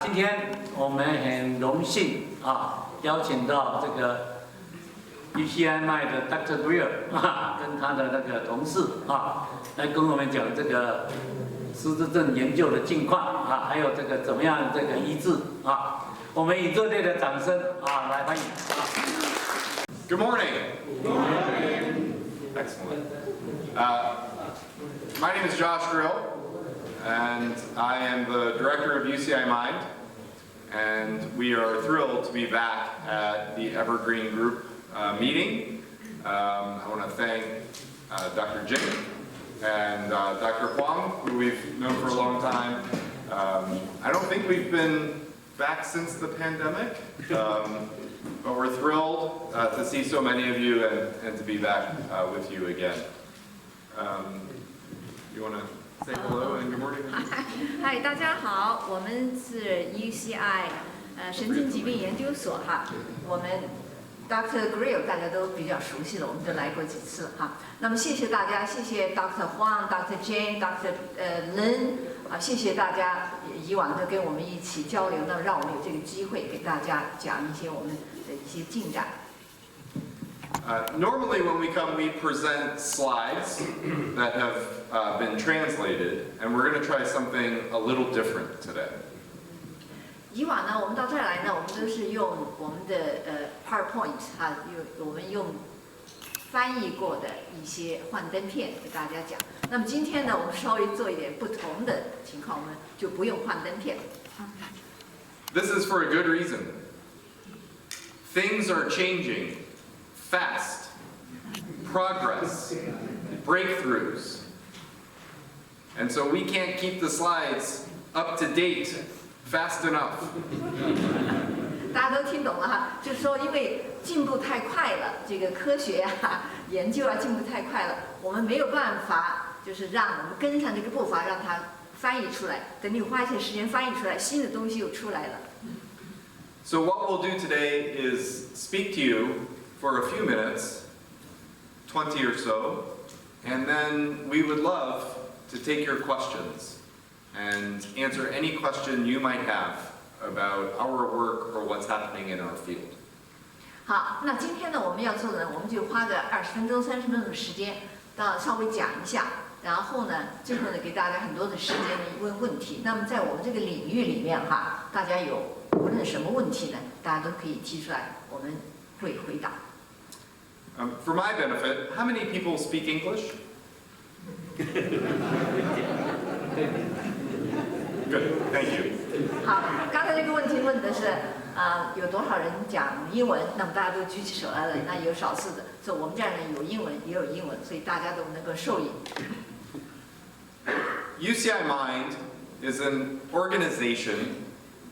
今天我们很荣幸邀请到这个 UCI-MIND 的 Dr. Greer 跟他的那个同事来跟我们讲这个失智症研究的近况还有这个怎么样这个医治我们以热烈的掌声来欢迎Good morning. Good morning. Excellent. My name is Josh Grill, and I am the director of UCI-MIND, and we are thrilled to be back at the Evergreen Group meeting. I want to thank Dr. Jing and Dr. Huang, who we've known for a long time. I don't think we've been back since the pandemic. But we're thrilled to see so many of you and to be back with you again. You want to say hello and good morning? Hi, 大家好，我们是 UCI 神经疾病研究所我们 Dr. Greer 大家都比较熟悉了，我们都来过几次那么谢谢大家，谢谢 Dr. Huang、Dr. Jane、Dr. Lin 谢谢大家以往都跟我们一起交流，那么让我们有这个机会给大家讲一些我们的一些进展。Normally when we come, we present slides that have been translated, and we're going to try something a little different today. 以往呢，我们到这儿来呢，我们都是用我们的PowerPoint 我们用翻译过的一些幻灯片给大家讲。那么今天呢，我们稍微做一点不同的情况，我们就不用幻灯片。This is for a good reason. Things are changing fast. Progress, breakthroughs. And so we can't keep the slides up to date fast enough. 大家都听懂了就是说因为进步太快了，这个科学研究进步太快了，我们没有办法就是让我们跟上这个步伐，让它翻译出来。等你花一些时间翻译出来，新的东西又出来了。So what we'll do today is speak to you for a few minutes, 20 or so, and then we would love to take your questions and answer any question you might have about our work or what's happening in our field. 好，那今天呢，我们要做的呢，我们就花个20分钟、30分钟的时间，稍微讲一下，然后呢，最后呢，给大家很多的时间问问题。那么在我们这个领域里面大家有无论什么问题呢，大家都可以提出来，我们会回答。For my benefit, how many people speak English? Good, thank you. 好，刚才这个问题问的是有多少人讲英文？那么大家都举起手来了，那有少数的，所以我们这儿呢有英文也有英文，所以大家都能够受益。UCI-MIND is an organization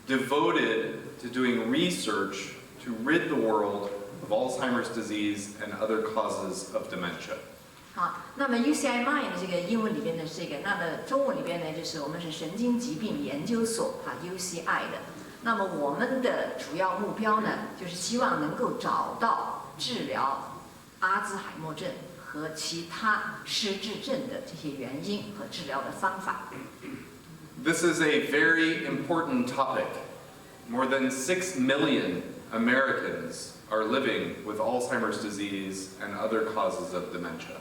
devoted to doing research to rid the world of Alzheimer's disease and other causes of dementia. 好，那么 UCI-MIND 这个英文里边的这个，那么中文里边呢，就是我们是神经疾病研究所UCI 的。那么我们的主要目标呢，就是希望能够找到治疗阿兹海默症和其他失智症的这些原因和治疗的方法。This is a very important topic. More than 6 million Americans are living with Alzheimer's disease and other causes of dementia.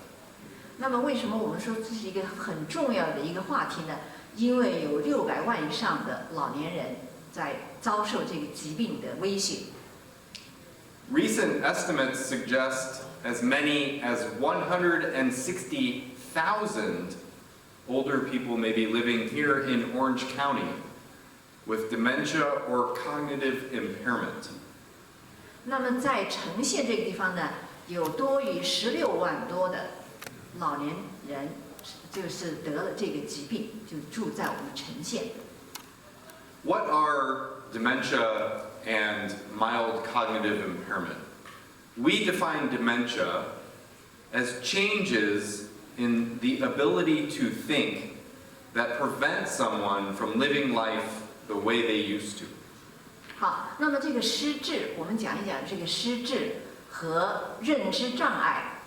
那么为什么我们说这是一个很重要的一个话题呢？因为有600万以上的老年人在遭受这个疾病的威胁。Recent estimates suggest as many as 160,000 older people may be living here in Orange County with dementia or cognitive impairment. 那么在城县这个地方呢，有多于16万多的老年人，就是得了这个疾病，就住在我们城县。What are dementia and mild cognitive impairment? We define dementia as changes in the ability to think that prevent someone from living life the way they used to. 好，那么这个失智，我们讲一讲这个失智和认知障碍，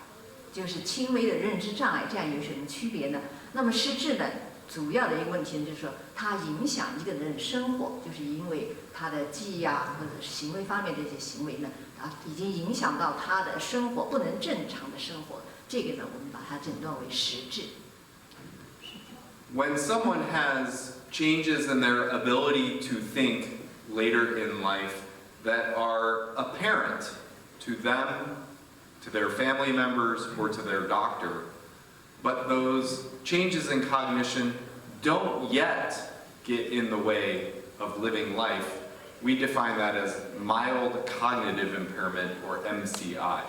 就是轻微的认知障碍，这样有什么区别呢？那么失智呢，主要的一个问题呢，就是说它影响一个人的生活，就是因为他的记忆啊或者是行为方面的这些行为呢，已经影响到他的生活，不能正常的生活。这个呢，我们把它诊断为实质。When someone has changes in their ability to think later in life that are apparent to them, to their family members, or to their doctor, but those changes in cognition don't yet get in the way of living life, we define that as mild cognitive impairment, or MCI.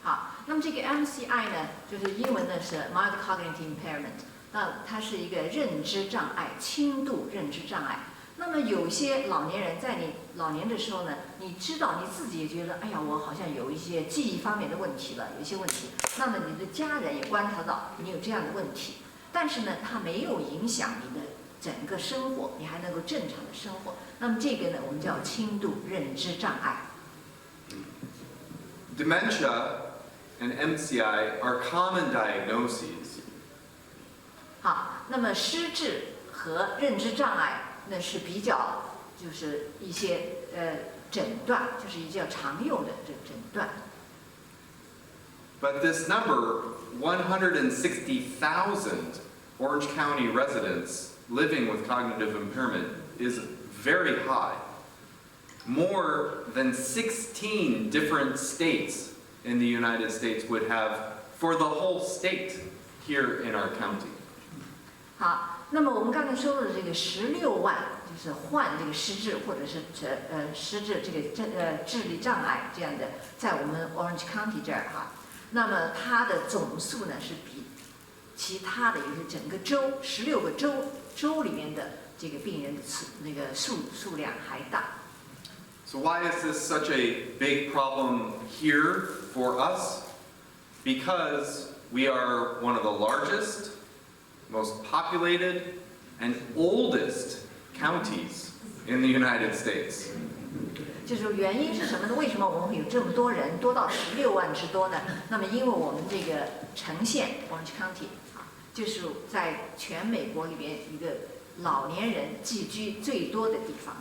好，那么这个 MCI 呢，就是英文呢是 mild cognitive impairment， 那它是一个认知障碍，轻度认知障碍。那么有些老年人在你老年的时候呢，你知道你自己也觉得，哎呀，我好像有一些记忆方面的问题了，有一些问题。那么你的家人也观察到你有这样的问题，但是呢，它没有影响你的整个生活，你还能够正常的生活。那么这个呢，我们叫轻度认知障碍。Dementia and MCI are common diagnoses. 好，那么失智和认知障碍那是比较就是一些诊断，就是比较常用的这个诊断。But this number, 160,000 Orange County residents living with cognitive impairment, is very high. More than 16 different states in the United States would have for the whole state here in our county. 好，那么我们刚才说的这个16万，就是患这个失智或者是失智这个智力障碍这样的，在我们 Orange County 这儿哈，那么它的总数呢是比其他的也是整个州16个州里面的这个病人的那个数量还大。So why is this such a big problem here for us? Because we are one of the largest, most populated, and oldest counties in the United States. 就是原因是什么呢？为什么我们会有这么多人，多到16万之多呢？那么因为我们这个城县 Orange County 啊，就是在全美国里边一个老年人寄居最多的地方。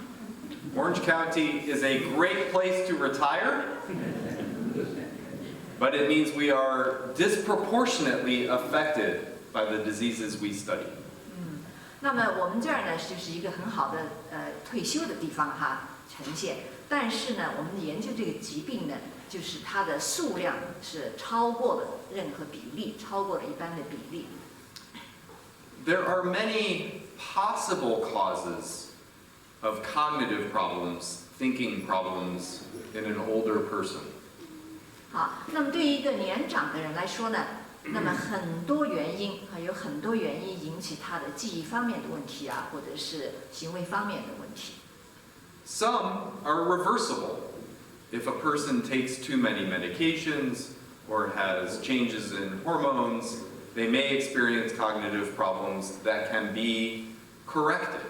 Orange County is a great place to retire, but it means we are disproportionately affected by the diseases we study. 那么我们这儿呢，就是一个很好的退休的地方哈，呈现。但是呢，我们研究这个疾病呢，就是它的数量是超过了任何比例，超过了一般的比例。There are many possible causes of cognitive problems, thinking problems in an older person. 好，那么对于一个年长的人来说呢，那么很多原因有很多原因引起他的记忆方面的问题啊，或者是行为方面的问题。Some are reversible. If a person takes too many medications or has changes in hormones, they may experience cognitive problems that can be corrected.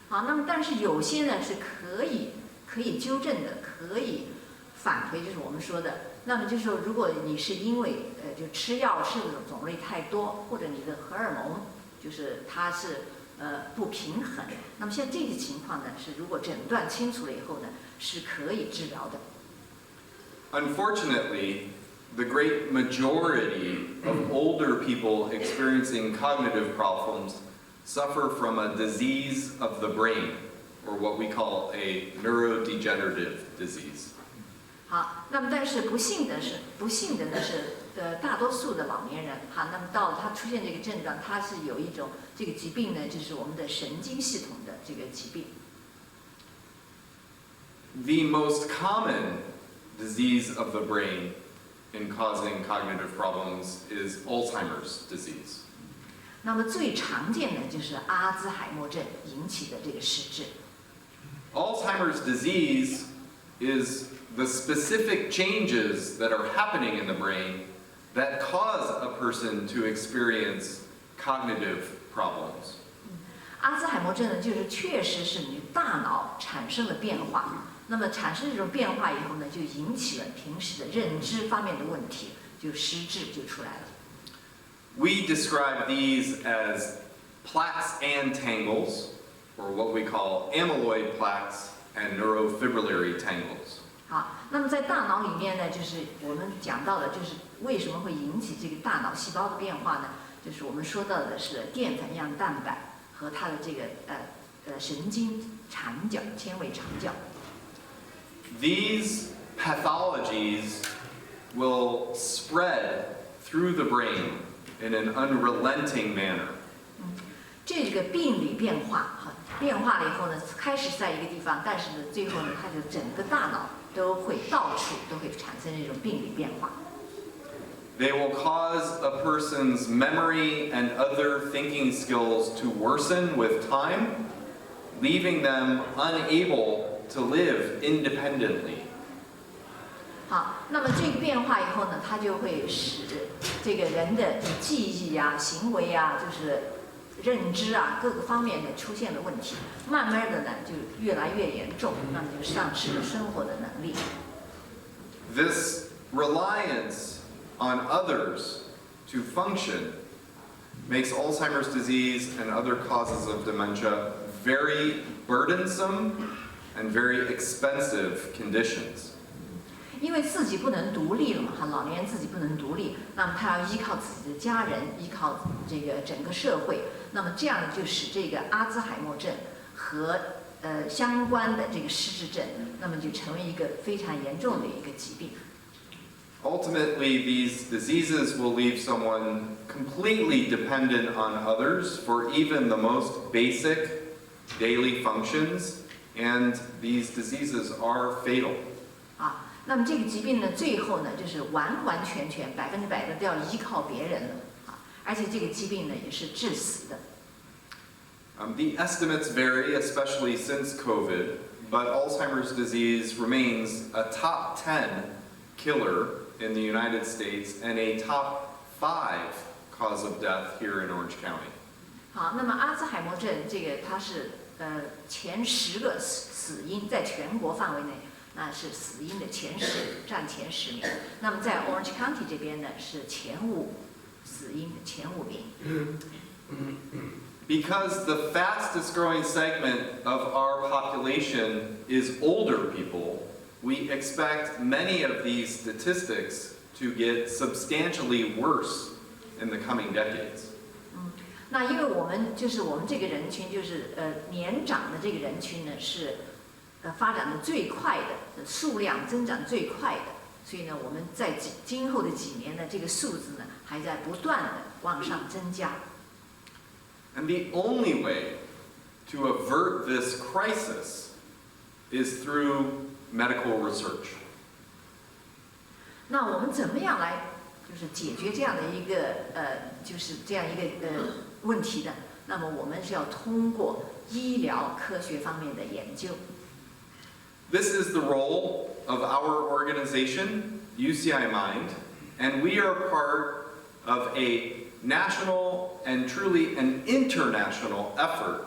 好，那么但是有些呢是可以纠正的，可以返回，就是我们说的。那么就是说，如果你是因为就吃药吃的种类太多，或者你的荷尔蒙就是它是不平衡，那么像这些情况呢，是如果诊断清楚了以后呢，是可以治疗的。Unfortunately, the great majority of older people experiencing cognitive problems suffer from a disease of the brain, or what we call a neurodegenerative disease. 好，那么但是不幸的呢是大多数的老年人，好，那么到他出现这个症状，他是有一种这个疾病呢，就是我们的神经系统的这个疾病。The most common disease of the brain in causing cognitive problems is Alzheimer's disease. 那么最常见的就是阿兹海默症引起的这个失智。Alzheimer's disease is the specific changes that are happening in the brain that cause a person to experience cognitive problems. 阿兹海默症呢，就是确实是你大脑产生了变化，那么产生这种变化以后呢，就引起了平时的认知方面的问题，就失智就出来了。We describe these as plaques and tangles, or what we call amyloid plaques and neurofibrillary tangles. 好，那么在大脑里面呢，就是我们讲到的，就是为什么会引起这个大脑细胞的变化呢？就是我们说到的是淀粉样蛋白和它的这个神经长角、纤维长角。These pathologies will spread through the brain in an unrelenting manner. 这个病理变化，变化了以后呢，开始在一个地方，但是呢，最后呢，它就整个大脑都会到处都会产生这种病理变化。They will cause a person's memory and other thinking skills to worsen with time, leaving them unable to live independently. 好，那么这个变化以后呢，它就会使这个人的记忆啊、行为啊，就是认知啊各个方面的出现了问题，慢慢的呢就越来越严重，那么就丧失了生活的能力。This reliance on others to function makes Alzheimer's disease and other causes of dementia very burdensome and very expensive conditions. 因为自己不能独立了嘛，哈，老年人自己不能独立，那么他要依靠自己的家人，依靠这个整个社会，那么这样就使这个阿兹海默症和相关的这个失智症，那么就成为一个非常严重的一个疾病。Ultimately, these diseases will leave someone completely dependent on others for even the most basic daily functions, and these diseases are fatal. 啊，那么这个疾病呢，最后呢，就是完完全全100%的都要依靠别人了啊，而且这个疾病呢也是致死的。The estimates vary, especially since COVID, but Alzheimer's disease remains a top 10 killer in the United States and a top 5 cause of death here in Orange County. 好，那么阿兹海默症这个它是前10个死因，在全国范围内，那是死因的前10，占前10名。那么在 Orange County 这边呢是前5死因的前5名。Because the fastest growing segment of our population is older people, we expect many of these statistics to get substantially worse in the coming decades. 那因为我们这个人群就是年长的这个人群呢是发展的最快的，数量增长最快的，所以呢我们在今后的几年呢这个数字呢还在不断的往上增加。And the only way to avert this crisis is through medical research. 那我们怎么样来就是解决这样的一个就是这样一个问题呢？那么我们是要通过医疗科学方面的研究。This is the role of our organization, UCI-MIND, and we are part of a national and truly an international effort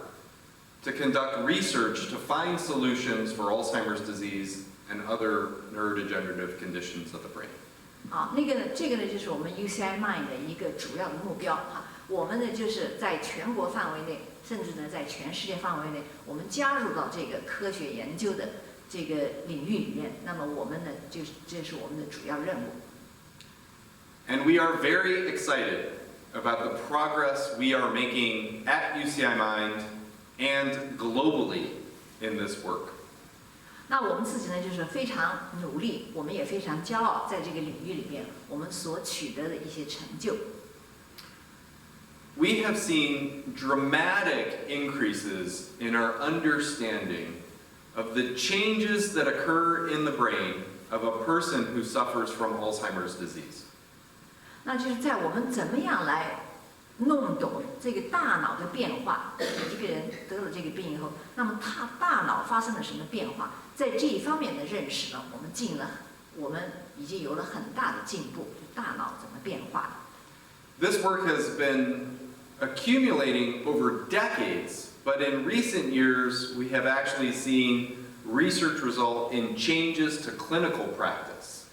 to conduct research to find solutions for Alzheimer's disease and other neurodegenerative conditions of the brain. 啊，这个呢就是我们 UCI-MIND 的一个主要的目标哈。我们呢就是在全国范围内，甚至呢在全世界范围内，我们加入到这个科学研究的这个领域里面。那么我们呢这是我们的主要任务。And we are very excited about the progress we are making at UCI-MIND and globally in this work. 那我们自己呢，就是非常努力，我们也非常骄傲，在这个领域里面，我们所取得的一些成就。We have seen dramatic increases in our understanding of the changes that occur in the brain of a person who suffers from Alzheimer's disease. 那就是在我们怎么样来弄懂这个大脑的变化，一个人得了这个病以后，那么他大脑发生了什么变化，在这一方面的认识呢，我们已经有了很大的进步，大脑怎么变化。This work has been accumulating over decades, but in recent years we have actually seen research result in changes to clinical practice.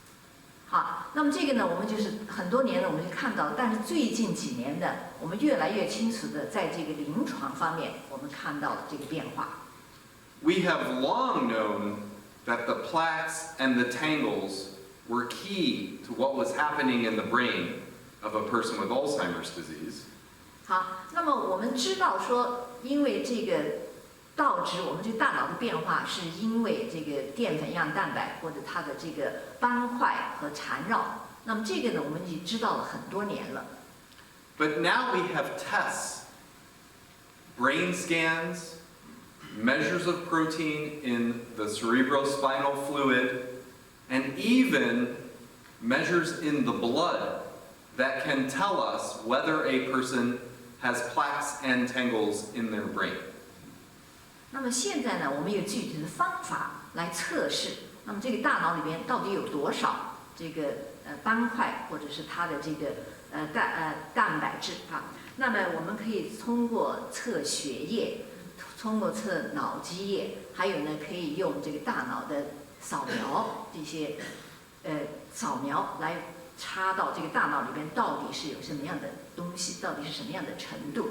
好，那么这个呢，我们就是很多年了，我们就看到，但是最近几年的我们越来越清楚的在这个临床方面，我们看到了这个变化。We have long known that the plaques and the tangles were key to what was happening in the brain of a person with Alzheimer's disease. 好，那么我们知道说，因为这个导致我们这个大脑的变化，是因为这个淀粉样蛋白或者它的这个斑块和缠绕。那么这个呢，我们已经知道了很多年了。But now we have tests, brain scans, measures of protein in the cerebrospinal fluid, and even measures in the blood that can tell us whether a person has plaques and tangles in their brain. 那么现在呢，我们有具体的方法来测试，那么这个大脑里边到底有多少这个斑块，或者是它的这个蛋白质啊？那么我们可以通过测血液，通过测脑积液，还有呢可以用这个大脑的扫描这些扫描来插到这个大脑里边到底是有什么样的东西，到底是什么样的程度。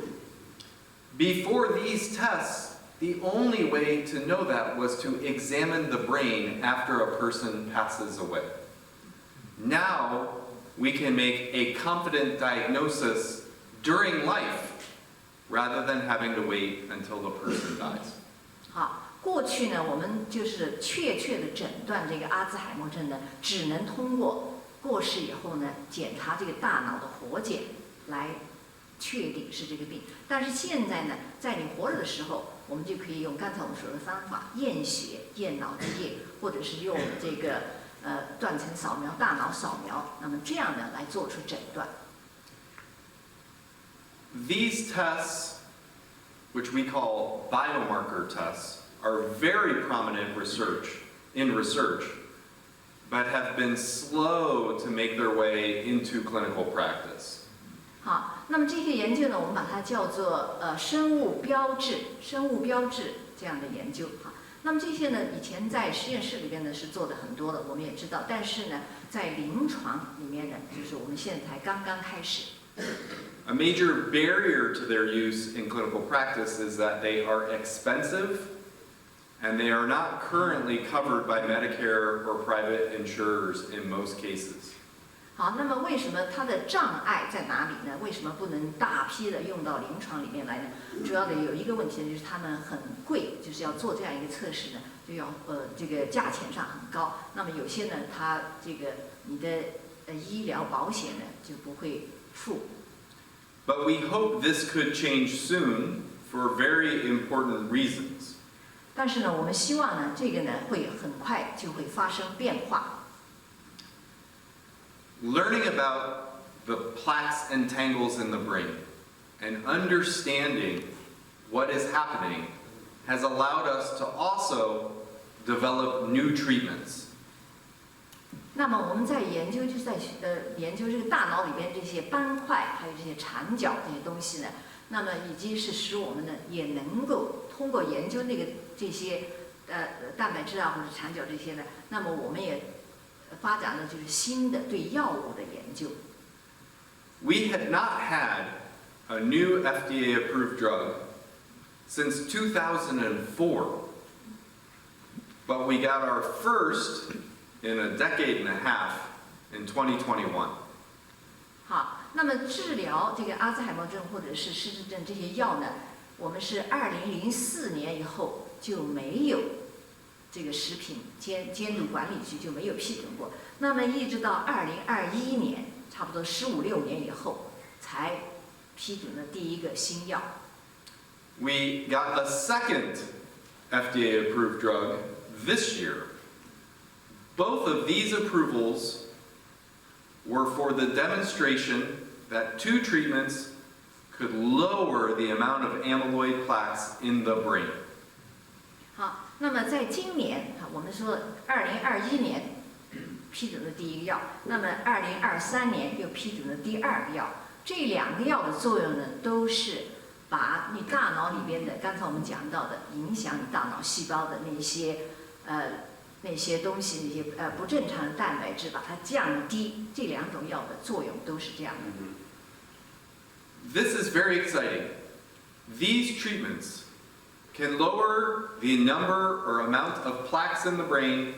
Before these tests, the only way to know that was to examine the brain after a person passes away. Now, we can make a confident diagnosis during life rather than having to wait until the person dies. 好，过去呢，我们就是确切的诊断这个阿兹海默症呢，只能通过过世以后呢，检查这个大脑的活检来确定是这个病。但是现在呢，在你活着的时候，我们就可以用刚才我们说的方法，验血、验脑积液，或者是用这个断层扫描、大脑扫描，那么这样呢来做出诊断。These tests, which we call biomarker tests, are very prominent in research, but have been slow to make their way into clinical practice. 好，那么这些研究呢，我们把它叫做生物标志这样的研究哈。那么这些呢，以前在实验室里边呢是做的很多的，我们也知道，但是呢，在临床里面呢，就是我们现在才刚刚开始。A major barrier to their use in clinical practice is that they are expensive and they are not currently covered by Medicare or private insurers in most cases. 好，那么为什么它的障碍在哪里呢？为什么不能大批的用到临床里面来呢？主要的有一个问题呢，就是它们很贵，就是要做这样一个测试呢，就要这个价钱上很高。那么有些呢，它这个你的医疗保险呢就不会付。But we hope this could change soon for very important reasons. 但是呢，我们希望呢，这个呢会很快就会发生变化。Learning about the plaques and tangles in the brain and understanding what is happening has allowed us to also develop new treatments. 那么我们在研究，就是在研究这个大脑里边这些斑块，还有这些缠角这些东西呢，那么以及是使我们呢也能够通过研究这些蛋白质啊或者缠角这些呢，那么我们也发展了就是新的对药物的研究。We had not had a new FDA-approved drug since 2004, but we got our first in a decade and a half in 2021. 好，那么治疗这个阿兹海默症或者是失智症这些药呢，我们是2004年以后就没有这个食品监督管理局就没有批准过，那么一直到2021年，差不多15、16年以后才批准了第一个新药。We got a second FDA-approved drug this year. Both of these approvals were for the demonstration that two treatments could lower the amount of amyloid plaques in the brain. 好，那么在今年，我们说2021年批准了第一个药，那么2023年又批准了第二个药。这两个药的作用呢，都是把你大脑里边的，刚才我们讲到的，影响你大脑细胞的那些东西，那些不正常的蛋白质，把它降低。这两种药的作用都是这样的。This is very exciting. These treatments can lower the number or amount of plaques in the brain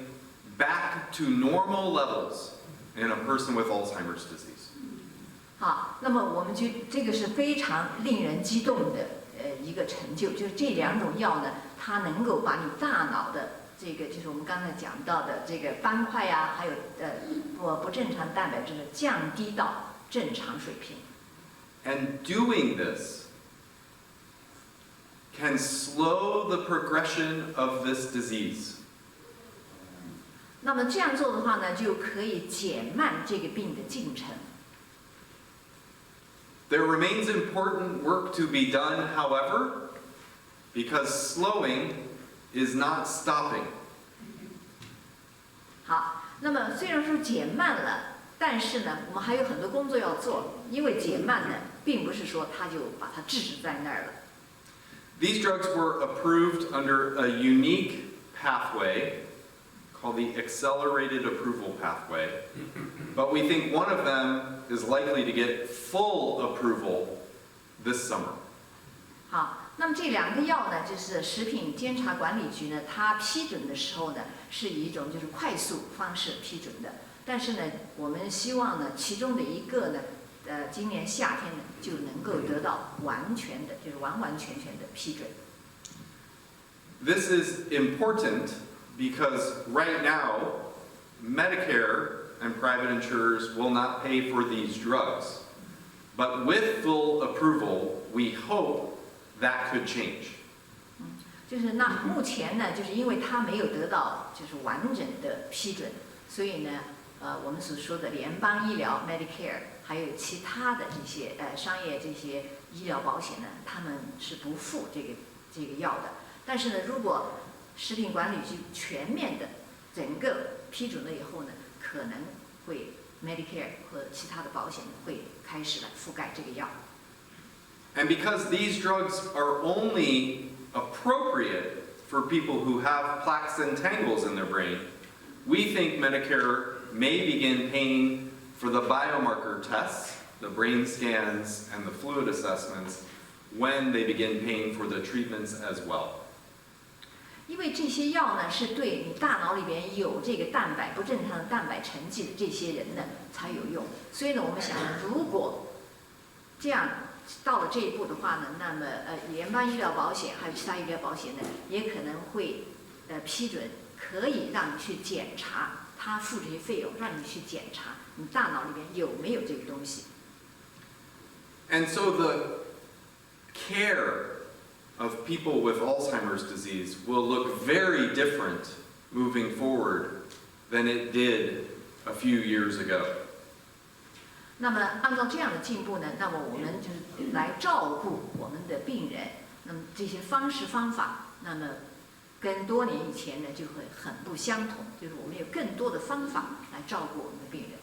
back to normal levels in a person with Alzheimer's disease. 好，那么我们这个是非常令人激动的一个成就，就是这两种药呢，它能够把你大脑的这个就是我们刚才讲到的这个斑块呀，还有不正常蛋白质呢降低到正常水平。And doing this can slow the progression of this disease. 那么这样做的话呢，就可以减慢这个病的进程。There remains important work to be done, however, because slowing is not stopping. 好，那么虽然说减慢了，但是呢，我们还有很多工作要做，因为减慢呢，并不是说它就把它制止在那儿了。These drugs were approved under a unique pathway called the accelerated approval pathway, but we think one of them is likely to get full approval this summer. 好，那么这两个药呢，就是食品监察管理局呢，它批准的时候呢，是以一种就是快速方式批准的。但是呢，我们希望呢，其中的一个呢，今年夏天呢，就能够得到完全的，就是完完全全的批准。This is important because right now, Medicare and private insurers will not pay for these drugs. But with full approval, we hope that could change. 就是那目前呢，就是因为它没有得到就是完整的批准，所以呢，我们所说的联邦医疗 Medicare， 还有其他的这些商业这些医疗保险呢，他们是不付这个药的。但是呢，如果食品管理局全面的整个批准了以后呢，可能会 Medicare 和其他的保险会开始来覆盖这个药。And because these drugs are only appropriate for people who have plaques and tangles in their brain, we think Medicare may begin paying for the biomarker tests, the brain scans, and the fluid assessments when they begin paying for the treatments as well. 因为这些药呢，是对你大脑里边有这个不正常的蛋白沉积的这些人呢才有用，所以呢，我们想，如果这样到了这一步的话呢，那么联邦医疗保险还有其他医疗保险呢，也可能会批准，可以让你去检查，他付这些费用，让你去检查你大脑里边有没有这个东西。And so the care of people with Alzheimer's disease will look very different moving forward than it did a few years ago. 那么按照这样的进步呢，那么我们就是来照顾我们的病人，那么这些方式方法，那么跟多年以前呢就会很不相同，就是我们有更多的方法来照顾我们的病人。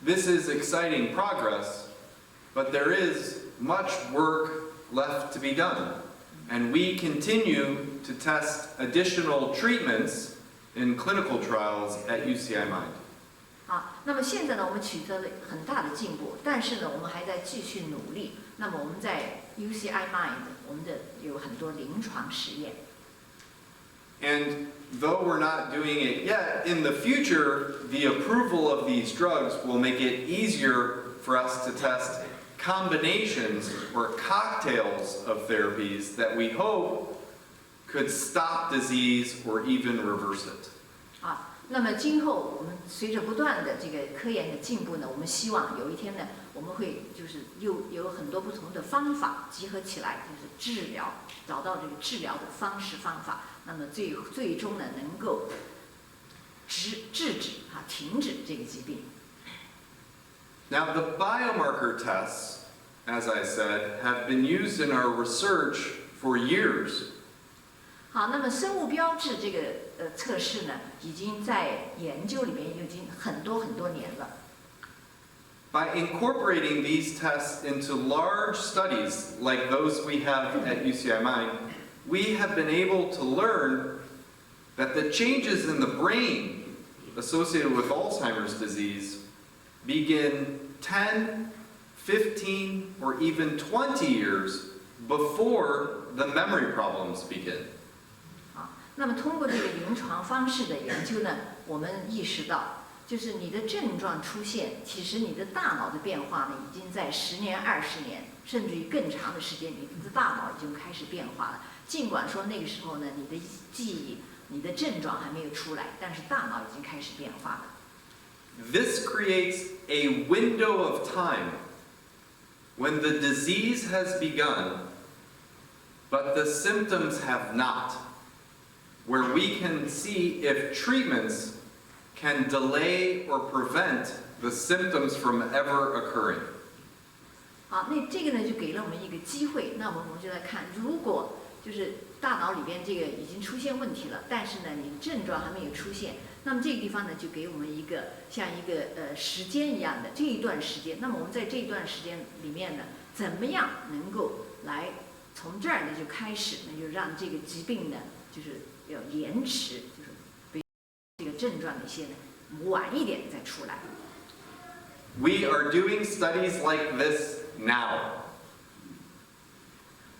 This is exciting progress, but there is much work left to be done, and we continue to test additional treatments in clinical trials at UCI-MIND. 好，那么现在呢，我们取得了很大的进步，但是呢，我们还在继续努力。那么我们在 UCI-MIND， 我们的有很多临床实验。And though we're not doing it yet, in the future, the approval of these drugs will make it easier for us to test combinations or cocktails of therapies that we hope could stop disease or even reverse it. 啊，那么今后我们随着不断的这个科研的进步呢，我们希望有一天呢，我们会就是有很多不同的方法集合起来，就是治疗，找到这个治疗的方式方法，那么最终呢，能够制止停止这个疾病。Now, the biomarker tests, as I said, have been used in our research for years. 好，那么生物标志这个测试呢，已经在研究里面已经很多年了。By incorporating these tests into large studies like those we have at UCI-MIND, we have been able to learn that the changes in the brain associated with Alzheimer's disease begin 10, 15 or even 20 years before the memory problems begin. 那么通过这个临床方式的研究呢，我们意识到，就是你的症状出现，其实你的大脑的变化呢，已经在10年、20年，甚至于更长的时间，你的大脑已经开始变化了。尽管说那个时候呢，你的记忆、你的症状还没有出来，但是大脑已经开始变化了。This creates a window of time when the disease has begun, but the symptoms have not, where we can see if treatments can delay or prevent the symptoms from ever occurring. 好，那这个呢就给了我们一个机会，那么我们就来看，如果就是大脑里边这个已经出现问题了，但是呢你的症状还没有出现，那么这个地方呢就给我们一个像一个时间一样的这一段时间，那么我们在这一段时间里面呢，怎么样能够来从这儿呢就开始，那就让这个疾病呢就是要延迟，就是被这个症状的一些呢晚一点再出来。We are doing studies like this now.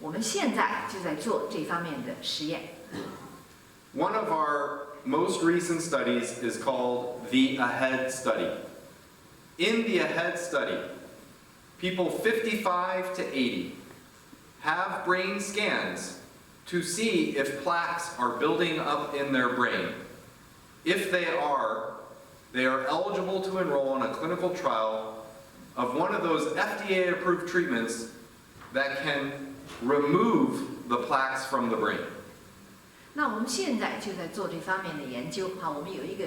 我们现在就在做这方面的实验。One of our most recent studies is called the AHEAD study. In the AHEAD study, people 55 to 80 have brain scans to see if plaques are building up in their brain. If they are eligible to enroll in a clinical trial of one of those FDA-approved treatments that can remove the plaques from the brain. 那我们现在就在做这方面的研究。好，我们有一个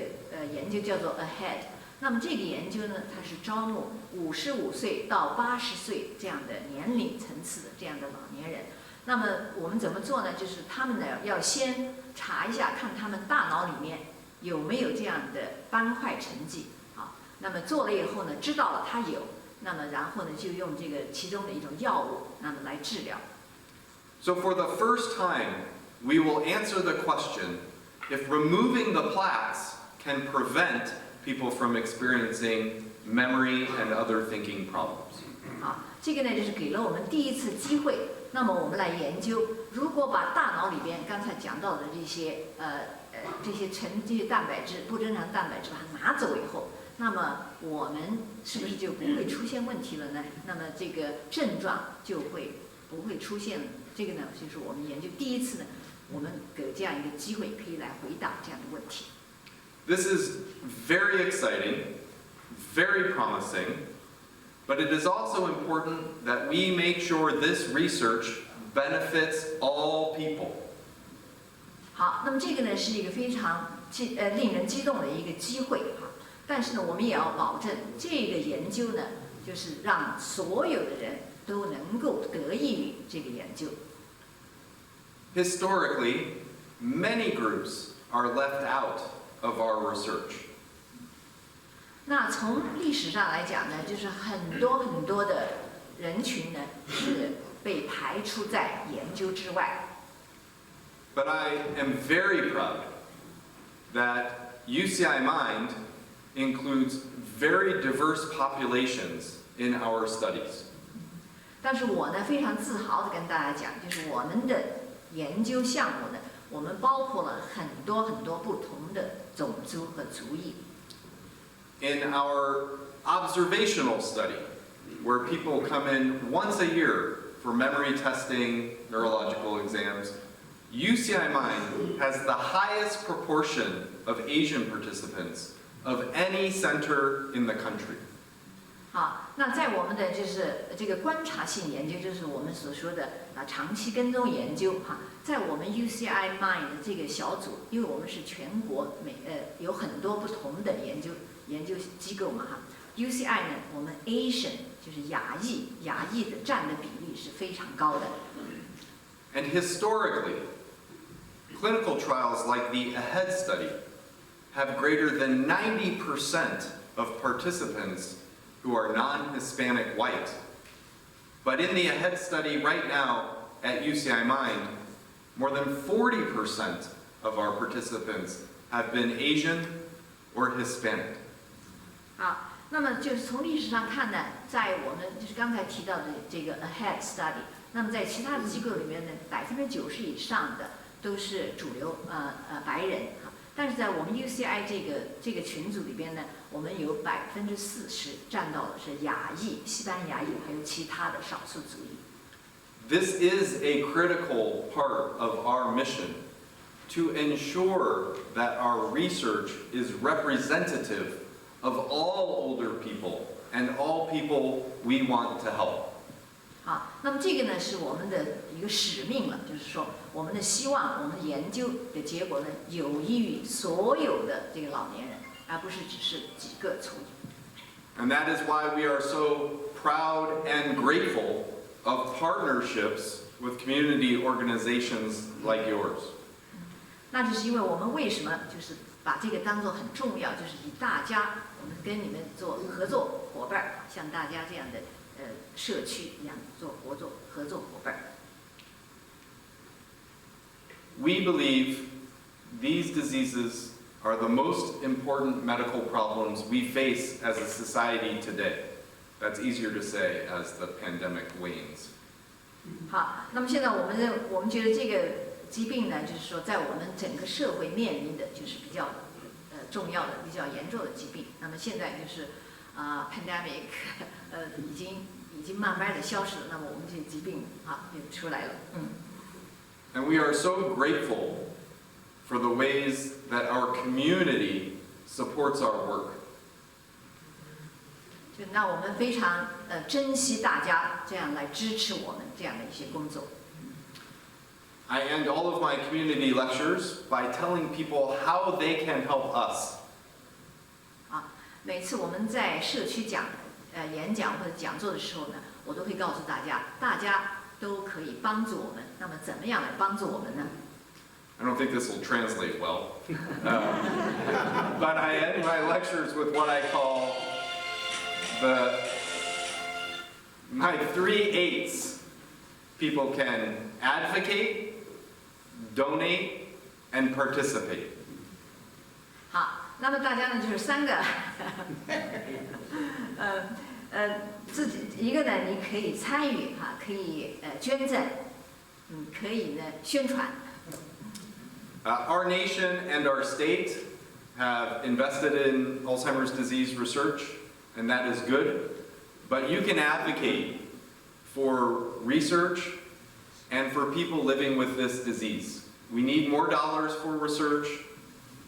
研究叫做 AHEAD。那么这个研究呢，它是招募55岁到80岁这样的年龄层次的这样的老年人。那么我们怎么做呢？就是他们呢要先查一下，看他们大脑里面有没有这样的斑块沉积。好，那么做了以后呢，知道了它有，那么然后呢就用这个其中的一种药物，那么来治疗。So for the first time, we will answer the question if removing the plaques can prevent people from experiencing memory and other thinking problems. 好，这个呢就是给了我们第一次机会。那么我们来研究，如果把大脑里边刚才讲到的这些这些蛋白质、不正常蛋白质把它拿走以后，那么我们是不是就不会出现问题了呢？那么这个症状就不会出现了。这个呢就是我们研究第一次呢，我们给这样一个机会可以来回答这样的问题。This is very exciting, very promising, but it is also important that we make sure this research benefits all people. 好，那么这个呢是一个非常令人激动的一个机会哈，但是呢我们也要保证这个研究呢，就是让所有的人都能够得益于这个研究。Historically, many groups are left out of our research. 那从历史上来讲呢，就是很多的人群呢是被排除在研究之外。But I am very proud that UCI-MIND includes very diverse populations in our studies. 但是我呢非常自豪地跟大家讲，就是我们的研究项目呢，我们包括了很多不同的种族和族裔。In our observational study, where people come in once a year for memory testing, neurological exams, UCI-MIND has the highest proportion of Asian participants of any center in the country. 好，那在我们的就是这个观察性研究，就是我们所说的长期跟踪研究哈，在我们 UCI-MIND 的这个小组，因为我们是全国有很多不同的研究机构嘛哈 ，UCI 呢，我们 Asian 就是亚裔的占的比例是非常高的。And historically, clinical trials like the AHEAD study have greater than 90% of participants who are non-Hispanic white. But in the AHEAD study right now at UCI-MIND, more than 40% of our participants have been Asian or Hispanic. 好，那么就是从历史上看呢，在我们就是刚才提到的这个 AHEAD study， 那么在其他的机构里面呢，90%以上的都是主流白人哈，但是在我们 UCI 这个群组里边呢，我们有40%占到的是亚裔、西班牙裔，还有其他的少数族裔。This is a critical part of our mission to ensure that our research is representative of all older people and all people we want to help. 好，那么这个呢是我们的一个使命了，就是说我们的希望，我们的研究的结果呢有益于所有的这个老年人，而不是只是几个族裔。 And that is why we are so proud and grateful of partnerships with community organizations like yours. 那就是因为我们为什么就是把这个当作很重要，就是以大家，我们跟你们做合作伙伴，像大家这样的社区一样做合作伙伴。We believe these diseases are the most important medical problems we face as a society today. That's easier to say as the pandemic wanes. 好，那么现在我们觉得这个疾病呢，就是说在我们整个社会面临的就是比较重要的、比较严重的疾病。那么现在就是pandemic 已经慢慢的消失了，那么我们这个疾病也出来了。And we are so grateful for the ways that our community supports our work. 那我们非常珍惜大家这样来支持我们这样的一些工作。I end all of my community lectures by telling people how they can help us. 每次我们在社区演讲或者讲座的时候呢，我都会告诉大家，大家都可以帮助我们。那么怎么样来帮助我们呢？ I don't think this will translate well. But I end my lectures with what I call my 3 8s. People can advocate, donate, and participate. 好，那么大家呢就是3个，自己一个呢，你可以参与可以捐赠，可以呢宣传。Our nation and our state have invested in Alzheimer's disease research, and that is good. But you can advocate for research and for people living with this disease. We need more dollars for research.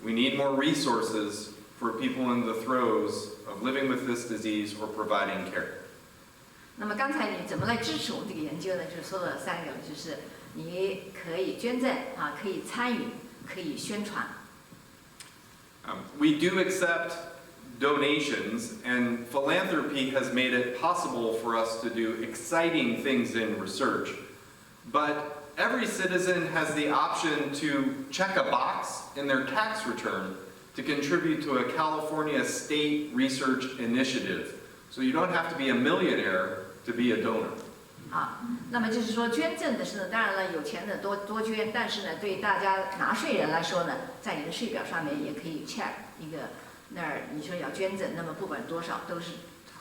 We need more resources for people in the throes of living with this disease or providing care. 那么刚才你怎么来支持我们这个研究呢？就是说了3个，就是你可以捐赠可以参与，可以宣传。We do accept donations, and philanthropy has made it possible for us to do exciting things in research. But every citizen has the option to check a box in their tax return to contribute to a California state research initiative. So you don't have to be a millionaire to be a donor. 那么就是说捐赠的是呢，当然了，有钱的多捐，但是呢，对大家纳税人来说呢，在你的税表上面也可以 check 一个那儿你说要捐赠，那么不管多少都是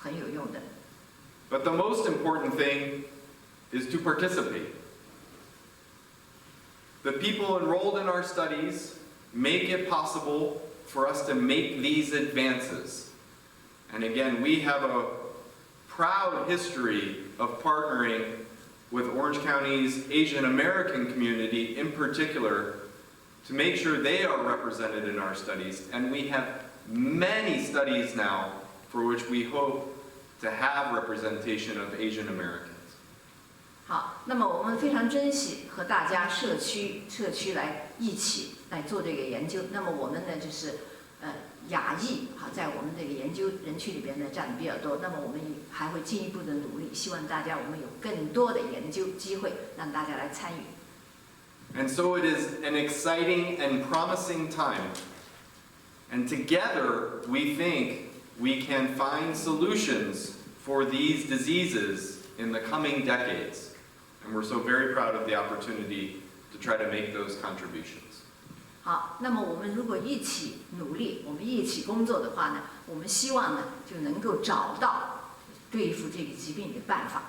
很有用的。But the most important thing is to participate. The people enrolled in our studies make it possible for us to make these advances. And again, we have a proud history of partnering with Orange County's Asian American community in particular to make sure they are represented in our studies. And we have many studies now for which we hope to have representation of Asian Americans. 好，那么我们非常珍惜和大家社区来一起来做这个研究。那么我们呢就是亚裔在我们这个研究人群里边呢占的比较多。那么我们还会进一步的努力，希望大家我们有更多的研究机会，让大家来参与。And so it is an exciting and promising time. And together we think we can find solutions for these diseases in the coming decades. And we're so very proud of the opportunity to try to make those contributions. 好，那么我们如果一起努力，我们一起工作的话呢，我们希望呢就能够找到对付这个疾病的办法。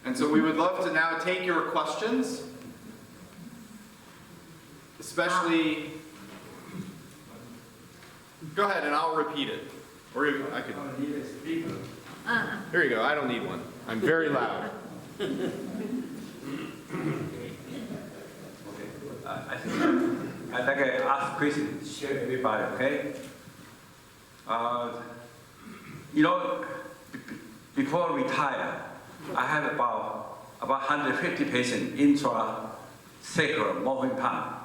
And so we would love to now take your questions, especially. Go ahead, and I'll repeat it. Or I could. Here you go. I don't need one. I'm very loud. I think I'd like to ask question to share everybody, okay? Before retire, I have about 150 patients intrasacral morphine pump.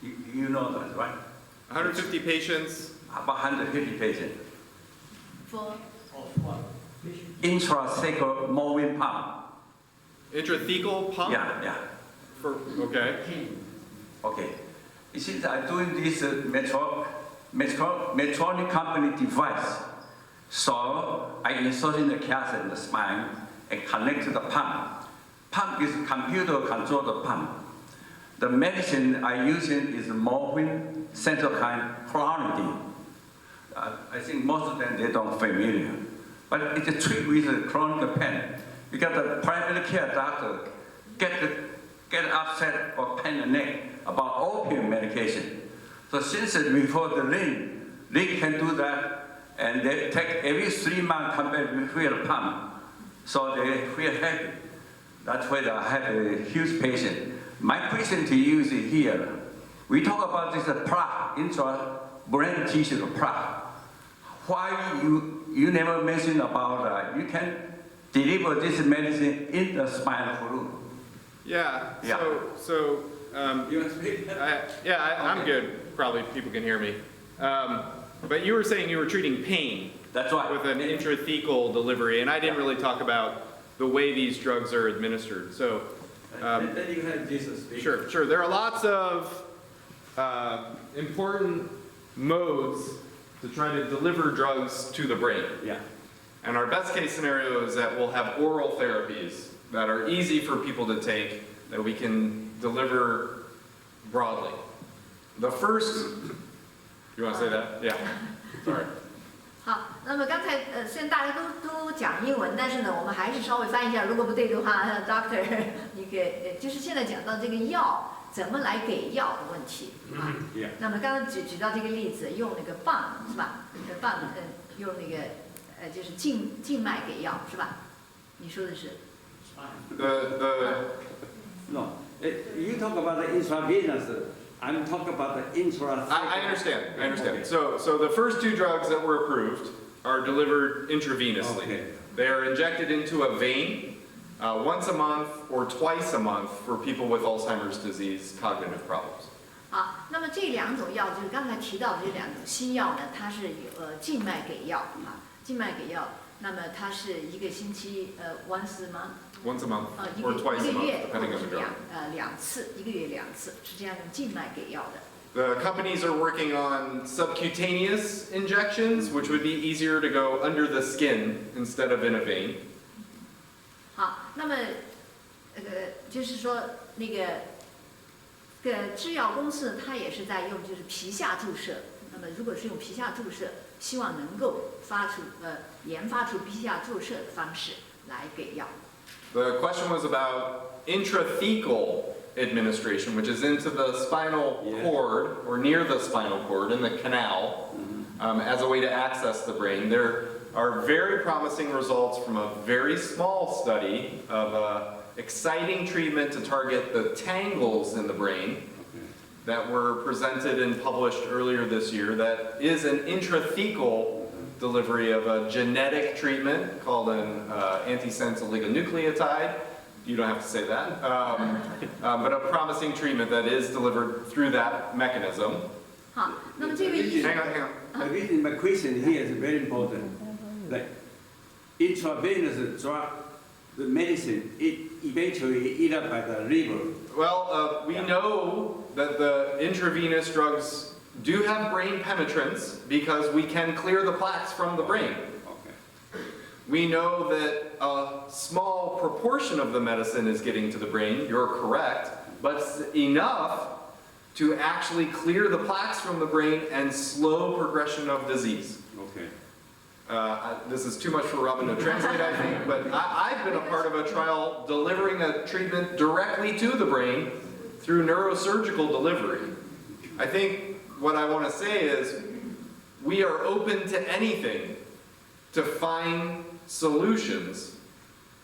You know that, right? 150 patients. About 150 patients. For Intrasacral morphine pump. Intrathecal pump? Yeah. Okay. Okay. Since I'm doing this Medtronic company device, so I insert in the catheter in the spine and connect to the pump. Pump is computer controlled pump. The medicine I using is morphine, cytokine, clonidine. I think most of them they don't familiar, but it's a trick with chronic pain because the primary care doctor get upset or pain in the neck about opium medication. So since before the ring, they can do that, and they take every 3 months come back with the pump, so they feel happy. That's why I have a huge patient. My question to you is here. We talk about this plaque, intra-brain tissue plaque. Why you never mention about you can deliver this medicine in the spinal fluid? Yeah. Yeah. So You want to speak? I'm good. Probably people can hear me. But you were saying you were treating pain. That's right. With an intrathecal delivery, and I didn't really talk about the way these drugs are administered. So. Then you have Jesus speak. Sure. There are lots of important modes to try to deliver drugs to the brain. Yeah. And our best case scenario is that we'll have oral therapies that are easy for people to take, that we can deliver broadly. The first, you want to say that? Yeah. Sorry. 好，那么刚才虽然大家都讲英文，但是呢，我们还是稍微翻译一下，如果不对的话 ，Doctor， 你给就是现在讲到这个药怎么来给药的问题啊。那么刚刚举到这个例子，用那个棒是吧？棒用那个就是静脉给药是吧？你说的是 No, you talk about the intravenous. I'm talking about the intrasacral. I understand. Okay. So the first two drugs that were approved are delivered intravenously. Okay. They are injected into a vein once a month or twice a month for people with Alzheimer's disease cognitive problems. 好，那么这两种药就是刚才提到的这两种新药呢，它是静脉给药啊，静脉给药，那么它是一个星期once a month。 Once a month 一 or 个 twice a month, 月或 depending 者 on 是 the drug. 两次，一个月2次，是这样用静脉给药的。 The companies are working on subcutaneous injections, which would be easier to go under the skin instead of in a vein. 好，那么就是说那个制药公司它也是在用就是皮下注射。那么如果是用皮下注射，希望能够研发出皮下注射的方式来给药。 The question was about intrathecal administration, which is into the spinal cord or near the spinal cord in the canal as a way to access the brain. There are very promising results from a very small study of exciting treatment to target the tangles in the brain that were presented and published earlier this year that is an intrathecal delivery of a genetic treatment called an antisense oligonucleotide. You don't have to say that. But a promising treatment that is delivered through that mechanism. 好，那么这个意思。 Hang on. My question here is very important. Like intravenous drug, the medicine, it eventually eat up by the liver. Well, we know that the intravenous drugs do have brain penetrance because we can clear the plaques from the brain. Okay. We know that a small proportion of the medicine is getting to the brain, you're correct, but it's enough to actually clear the plaques from the brain and slow progression of disease. Okay. This is too much for Robin to translate, I think, but I've been a part of a trial delivering a treatment directly to the brain through neurosurgical delivery. I think what I want to say is we are open to anything to find solutions,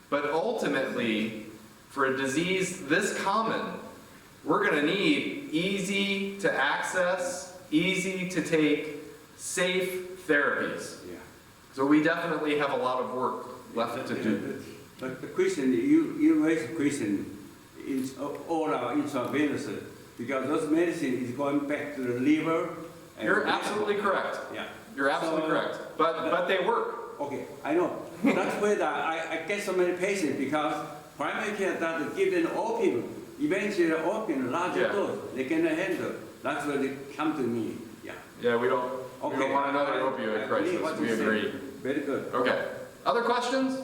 but ultimately, for a disease this common, we're going to need easy to access, easy to take, safe therapies. Yeah. So we definitely have a lot of work left to do. But the question, you raised the question, is all our intravenous, because those medicine is going back to the liver. And You're absolutely correct. Yeah. You're absolutely correct. But they work. Okay, I know. That's why I get so many patients, because primary care doesn't give them opium. Eventually opium, larger dose, they cannot handle. That's why they come to me. Yeah. Yeah, we don't want another opioid crisis. We agree. Very good. Okay. Other questions?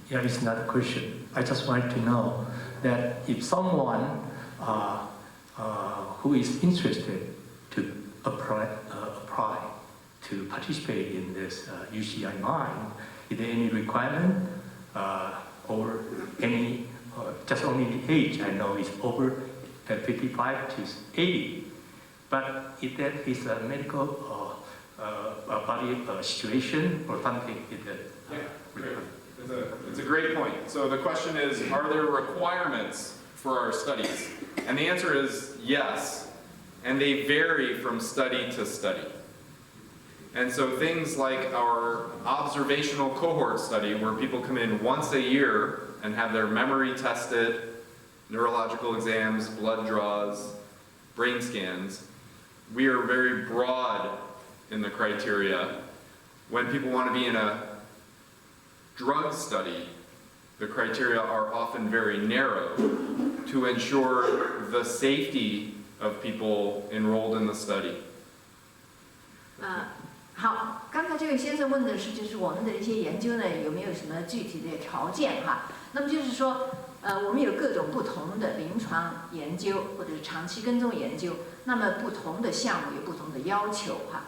Yeah, it's not a question. I just want to know that if someone who is interested to apply to participate in this UCI-MIND, is there any requirement or any, just only the age? I know it's over 55 to 80, but if that is a medical body situation or something, It's a great point. So the question is, are there requirements for our studies? And the answer is yes, and they vary from study to study. And so things like our observational cohort study, where people come in once a year and have their memory tested, neurological exams, blood draws, brain scans, we are very broad in the criteria. When people want to be in a drug study, the criteria are often very narrow to ensure the safety of people enrolled in the study. 好，刚才这位先生问的是，就是我们的一些研究呢，有没有什么具体的条件哈？那么就是说，我们有各种不同的临床研究或者是长期跟踪研究，那么不同的项目有不同的要求哈。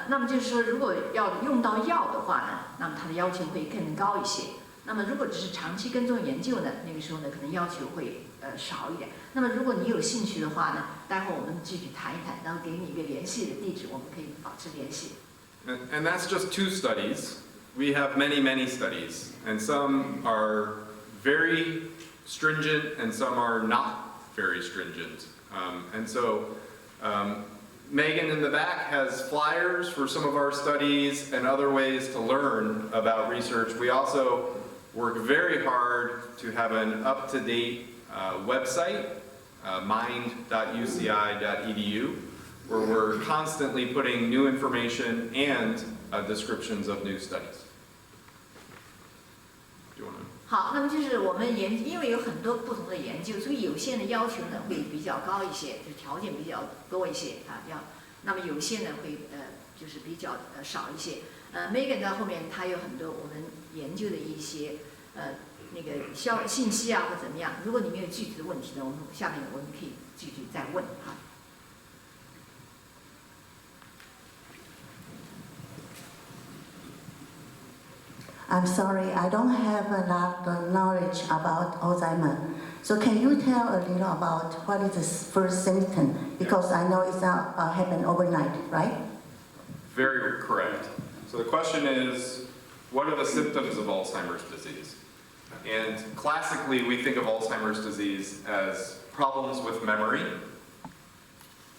那么就是说，如果要用到药的话呢，那么它的要求会更高一些。那么如果只是长期跟踪研究呢，那个时候呢，可能要求会少一点。那么如果你有兴趣的话呢，待会儿我们具体谈一谈，然后给你一个联系的地址，我们可以保持联系。And that's just 2 studies. We have many, many studies, and some are very stringent and some are not very stringent. And so Megan in the back has flyers for some of our studies and other ways to learn about research. We also work very hard to have an up-to-date website, mind.uci.edu, where we're constantly putting new information and descriptions of new studies. Do you want to? 好，那么就是我们因为有很多不同的研究，所以有些的要求呢会比较高一些，就是条件比较多一些那么有些呢会就是比较少一些。Megan 在后面她有很多我们研究的一些那个信息啊或怎么样。如果你们有具体的问题呢，下面我们可以具体再问哈。I'm sorry, I don't have a lot of knowledge about Alzheimer. So can you tell a little about what is the first symptom? Because I know it's not happen overnight, right? Very correct. So the question is, what are the symptoms of Alzheimer's disease? And classically, we think of Alzheimer's disease as problems with memory,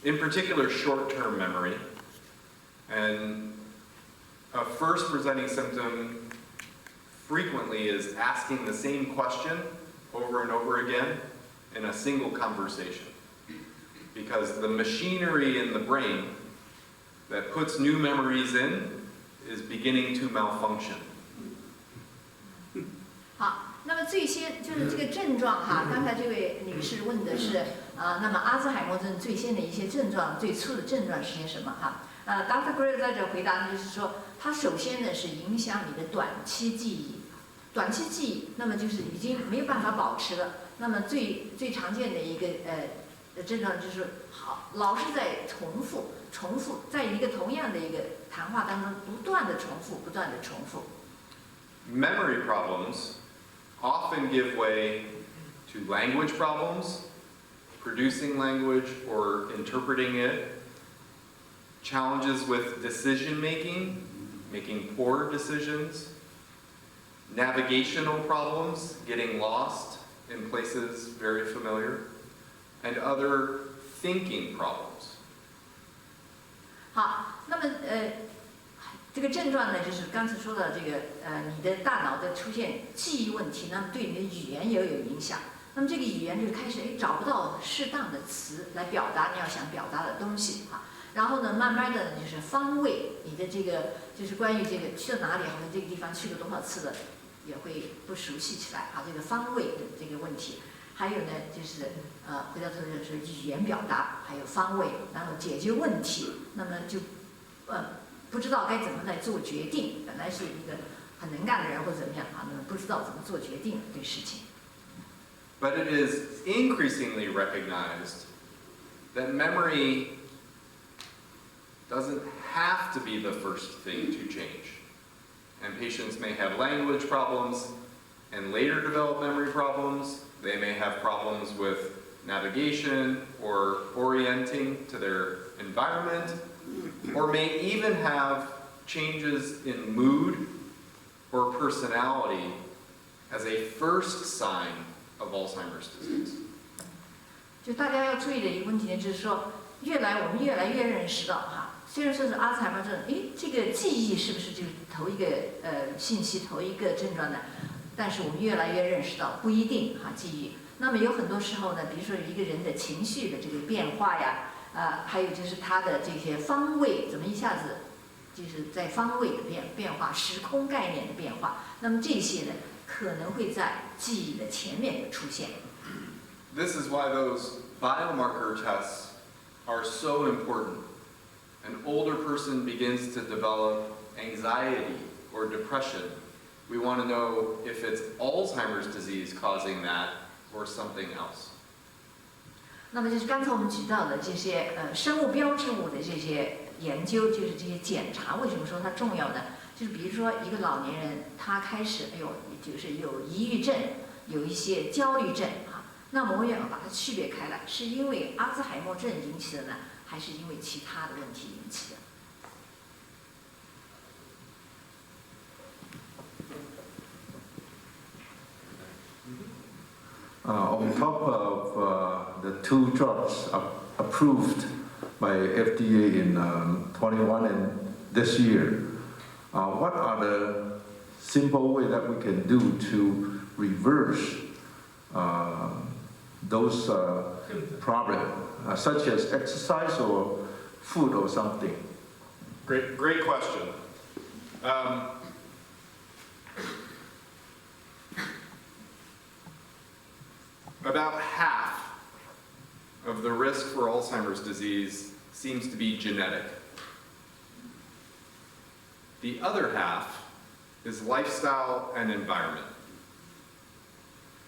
in particular short-term memory. And a first presenting symptom frequently is asking the same question over and over again in a single conversation. Because the machinery in the brain that puts new memories in is beginning to malfunction. 好，那么最先就是这个症状哈，刚才这位女士问的是那么阿兹海默症最先的一些症状，最初的症状是些什么哈？ Dr. Gray 在这回答呢，就是说，它首先呢是影响你的短期记忆，短期记忆，那么就是已经没有办法保持了。那么最常见的一个症状就是老是在重复，在一个同样的一个谈话当中不断的重复。Memory problems often give way to language problems, producing language or interpreting it, challenges with decision making, making poor decisions, navigational problems, getting lost in places very familiar, and other thinking problems. 好，那么这个症状呢，就是刚才说的这个你的大脑的出现记忆问题，那么对你的语言也有影响。那么这个语言就开始找不到适当的词来表达你要想表达的东西哈。然后呢，慢慢的就是方位，你的这个就是关于这个去了哪里，好像这个地方去了多少次的，也会不熟悉起来啊。这个方位的这个问题，还有呢就是回到头就是语言表达，还有方位，然后解决问题，那么就不知道该怎么来做决定。本来是一个很能干的人或者怎么样啊，那么不知道怎么做决定对事情。But it is increasingly recognized that memory doesn't have to be the first thing to change. And patients may have language problems and later develop memory problems. They may have problems with navigation or orienting to their environment, or may even have changes in mood or personality as a first sign of Alzheimer's disease. 就大家要注意的一个问题呢，就是说，我们越来越认识到哈，虽然说是阿兹海默症，这个记忆是不是就头一个信息头一个症状呢？但是我们越来越认识到不一定哈，记忆。那么有很多时候呢，比如说一个人的情绪的这个变化呀，还有就是他的这些方位怎么一下子就是在方位的变化、时空概念的变化，那么这些呢可能会在记忆的前面出现。This is why those biomarker tests are so important. An older person begins to develop anxiety or depression. We want to know if it's Alzheimer's disease causing that or something else. 那么就是刚才我们举到的这些生物标志物的这些研究，就是这些检查，为什么说它重要呢？就是比如说一个老年人，他开始就是有抑郁症，有一些焦虑症啊，那么我们要把它区别开来，是因为阿兹海默症引起的呢，还是因为其他的问题引起的？ On top of the 2 drugs approved by FDA in 21 and this year, what are the simple ways that we can do to reverse those problems, such as exercise or food or something? Great question. About half of the risk for Alzheimer's disease seems to be genetic. The other half is lifestyle and environment.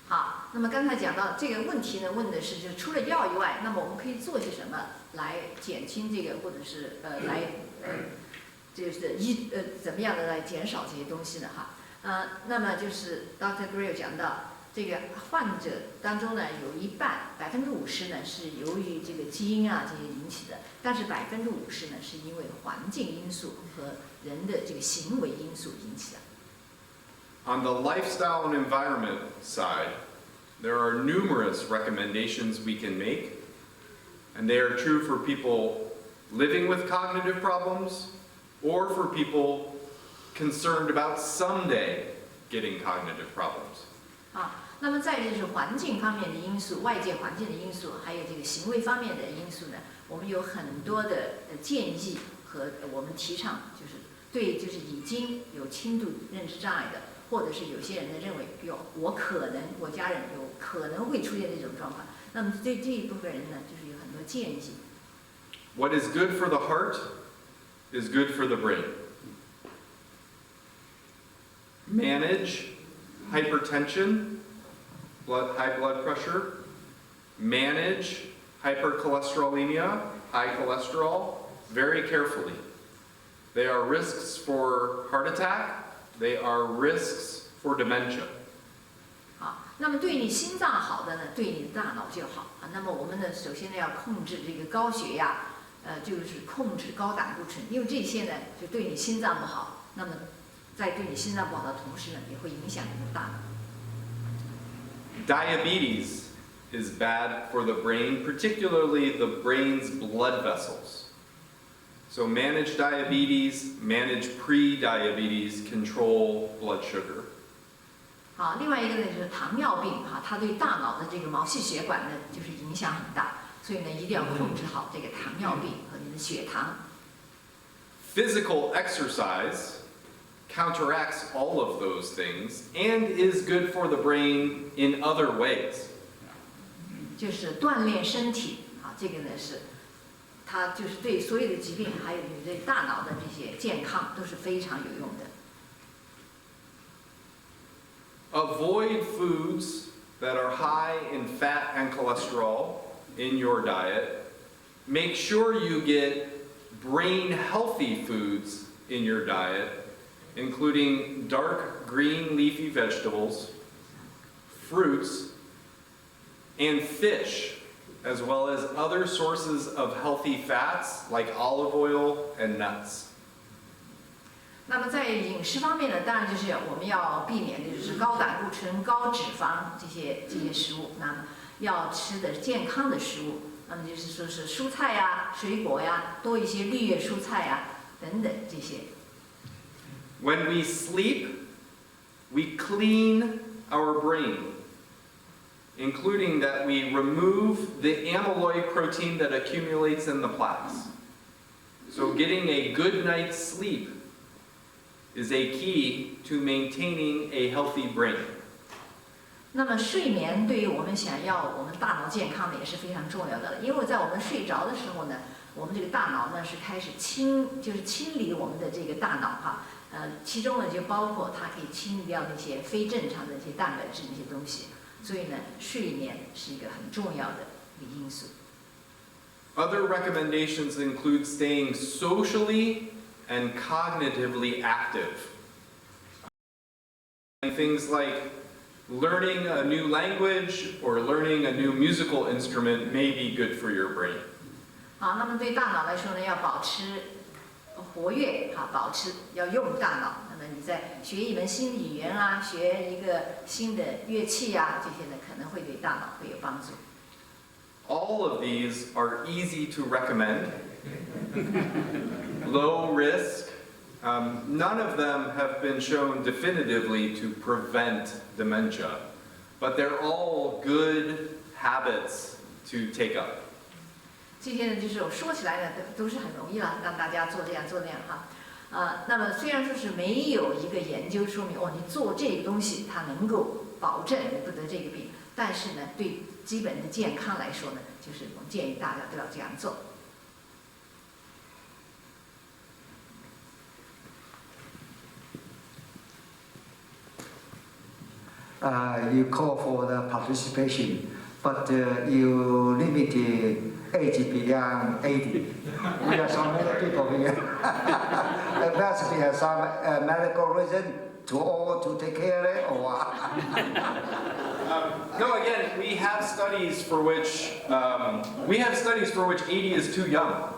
好，那么刚才讲到这个问题呢，问的是就除了药以外，那么我们可以做些什么来减轻这个，或者是就是怎么样的来减少这些东西呢？哈，那么就是 Dr. Gray 讲到。 这个患者当中呢，有一半50%呢是由于这个基因啊这些引起的，但是50%呢是因为环境因素和人的这个行为因素引起的。On the lifestyle and environment side, there are numerous recommendations we can make, and they are true for people living with cognitive problems or for people concerned about someday getting cognitive problems. 那么在就是环境方面的因素、外界环境的因素，还有这个行为方面的因素呢，我们有很多的建议和我们提倡，就是对就是已经有轻度认知障碍的，或者是有些人呢认为我家人有可能会出现这种状况，那么对这一部分人呢，就是有很多建议。What is good for the heart is good for the brain. Manage hypertension, high blood pressure. Manage hypercholesterolemia, high cholesterol, very carefully. They are risks for heart attack. They are risks for dementia. 好，那么对你心脏好的呢，对你的大脑就好啊。那么我们呢，首先呢要控制这个高血压，就是控制高胆固醇，因为这些呢就对你心脏不好。那么在对你心脏不好的同时呢，也会影响你的大脑。Diabetes is bad for the brain, particularly the brain's blood vessels. So manage diabetes, manage pre-diabetes, control blood sugar. 好，另外一个呢就是糖尿病哈，它对大脑的这个毛细血管呢就是影响很大，所以呢一定要控制好这个糖尿病和你的血糖。Physical exercise counteracts all of those things and is good for the brain in other ways. 就是锻炼身体啊，这个呢是，它就是对所有的疾病，还有你对大脑的这些健康都是非常有用的。Avoid foods that are high in fat and cholesterol in your diet. Make sure you get brain healthy foods in your diet, including dark green leafy vegetables, fruits, and fish, as well as other sources of healthy fats like olive oil and nuts. 那么在饮食方面呢，当然就是我们要避免的就是高胆固醇、高脂肪这些食物。那么要吃的健康的食物，那么就是说是蔬菜呀、水果呀，多一些绿叶蔬菜呀等等这些。When we sleep, we clean our brain, including that we remove the amyloid protein that accumulates in the plaques. So getting a good night's sleep is a key to maintaining a healthy brain. 那么睡眠对于我们想要我们大脑健康的也是非常重要的，因为在我们睡着的时候呢，我们这个大脑呢是开始清理我们的这个大脑哈，其中呢就包括它可以清理掉那些非正常的一些蛋白质那些东西，所以呢睡眠是一个很重要的一个因素。Other recommendations include staying socially and cognitively active. And things like learning a new language or learning a new musical instrument may be good for your brain. 好，那么对大脑来说呢，要保持活跃，好，要用大脑。那么你在学一门新的语言啊，学一个新的乐器啊，这些呢可能会对大脑会有帮助。All of these are easy to recommend. Low risk. None of them have been shown definitively to prevent dementia, but they're all good habits to take up. 这些呢，就是我说起来呢，都是很容易了，让大家做这样哈。那么虽然说是没有一个研究说明你做这个东西它能够保证你不得这个病，但是呢，对基本的健康来说呢，就是我们建议大家都要这样做。You call for the participation, but you limit the age beyond 80. We have some other people here. Perhaps we have some medical reason to take care of it, or what? No, again, we have studies for which 80 is too young.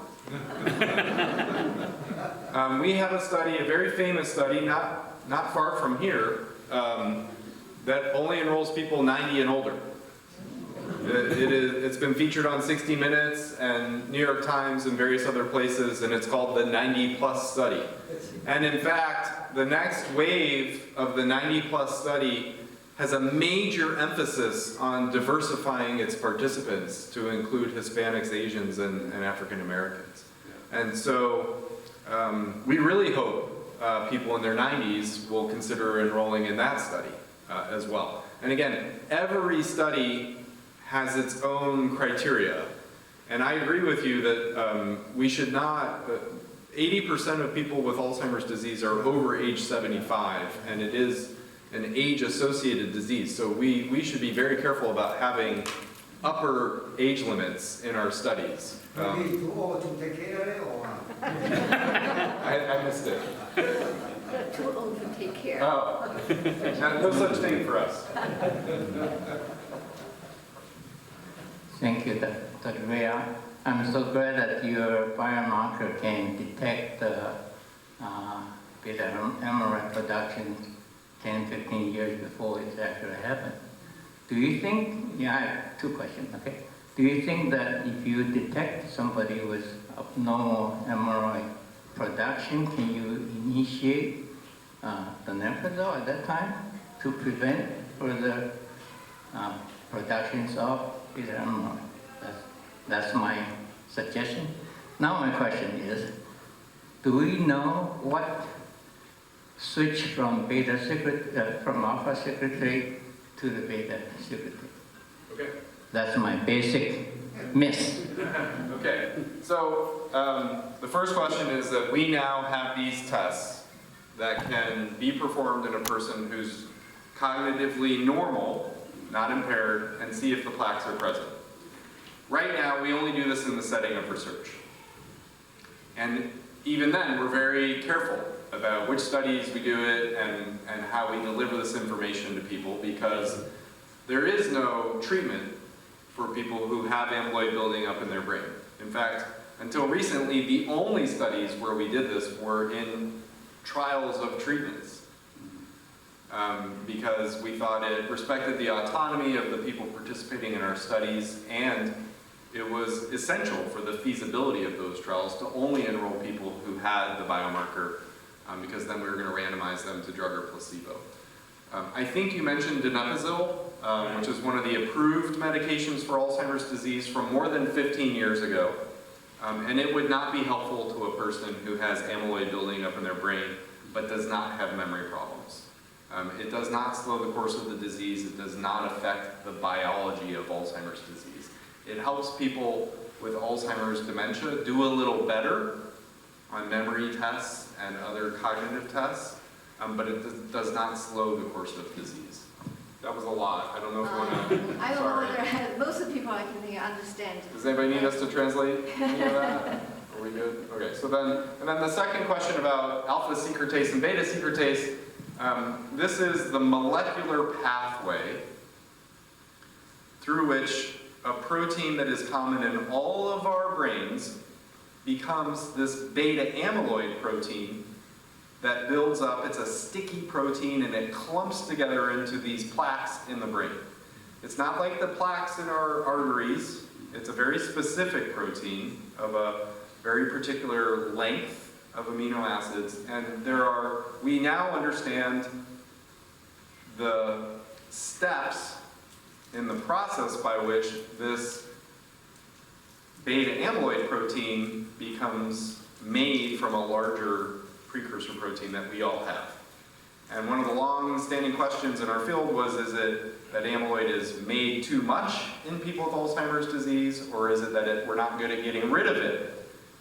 We have a study, a very famous study, not far from here, that only enrolls people 90 and older. It's been featured on 60 Minutes and New York Times and various other places, and it's called the 90-plus study. And in fact, the next wave of the 90-plus study has a major emphasis on diversifying its participants to include Hispanics, Asians, and African Americans. And so we really hope people in their 90s will consider enrolling in that study as well. And again, every study has its own criteria. And I agree with you that we should not, 80% of people with Alzheimer's disease are over age 75, and it is an age-associated disease. So we should be very careful about having upper age limits in our studies. Maybe too old to take care of it, or? I missed it. Too old to take care. Oh, no such thing for us. Thank you, Dr. Rea. I'm so glad that your biomarker can detect beta amyloid production 10, 15 years before it actually happened. Do you think, I have two questions, okay? Do you think that if you detect somebody with abnormal amyloid production, can you initiate donepezil at that time to prevent further productions of beta amyloid? That's my suggestion. Now my question is, do we know what switch from from alpha secretary to the beta secretary? Okay. That's my basic miss. Okay, so the first question is that we now have these tests that can be performed in a person who's cognitively normal, not impaired, and see if the plaques are present. Right now, we only do this in the setting of research. And even then, we're very careful about which studies we do it and how we deliver this information to people, because there is no treatment for people who have amyloid building up in their brain. In fact, until recently, the only studies where we did this were in trials of treatments, because we thought it respected the autonomy of the people participating in our studies, and it was essential for the feasibility of those trials to only enroll people who had the biomarker, because then we were going to randomize them to drug or placebo. I think you mentioned donepezil, which is one of the approved medications for Alzheimer's disease from more than 15 years ago. And it would not be helpful to a person who has amyloid building up in their brain but does not have memory problems. It does not slow the course of the disease. It does not affect the biology of Alzheimer's disease. It helps people with Alzheimer's dementia do a little better on memory tests and other cognitive tests, but it does not slow the course of disease. That was a lot. I don't know if you want to... I don't know whether most of the people I can think understand. Does anybody need us to translate any of that? Are we good? Okay, so then the second question about alpha secretase and beta secretase, this is the molecular pathway through which a protein that is common in all of our brains becomes this beta amyloid protein that builds up. It's a sticky protein and it clumps together into these plaques in the brain. It's not like the plaques in our arteries. It's a very specific protein of a very particular length of amino acids, and we now understand the steps in the process by which this beta amyloid protein becomes made from a larger precursor protein that we all have. And one of the long-standing questions in our field was, is it that amyloid is made too much in people with Alzheimer's disease, or is it that we're not good at getting rid of it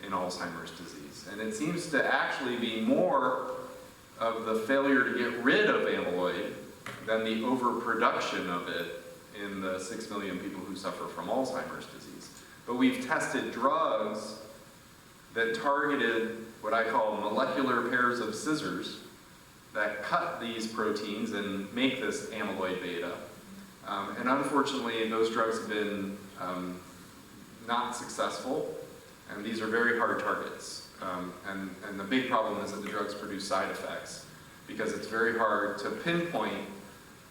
in Alzheimer's disease? And it seems to actually be more of the failure to get rid of amyloid than the overproduction of it in the 6 million people who suffer from Alzheimer's disease. But we've tested drugs that targeted what I call molecular pairs of scissors that cut these proteins and make this amyloid beta. And unfortunately, those drugs have been not successful, and these are very hard targets. And the big problem is that the drugs produce side effects, because it's very hard to pinpoint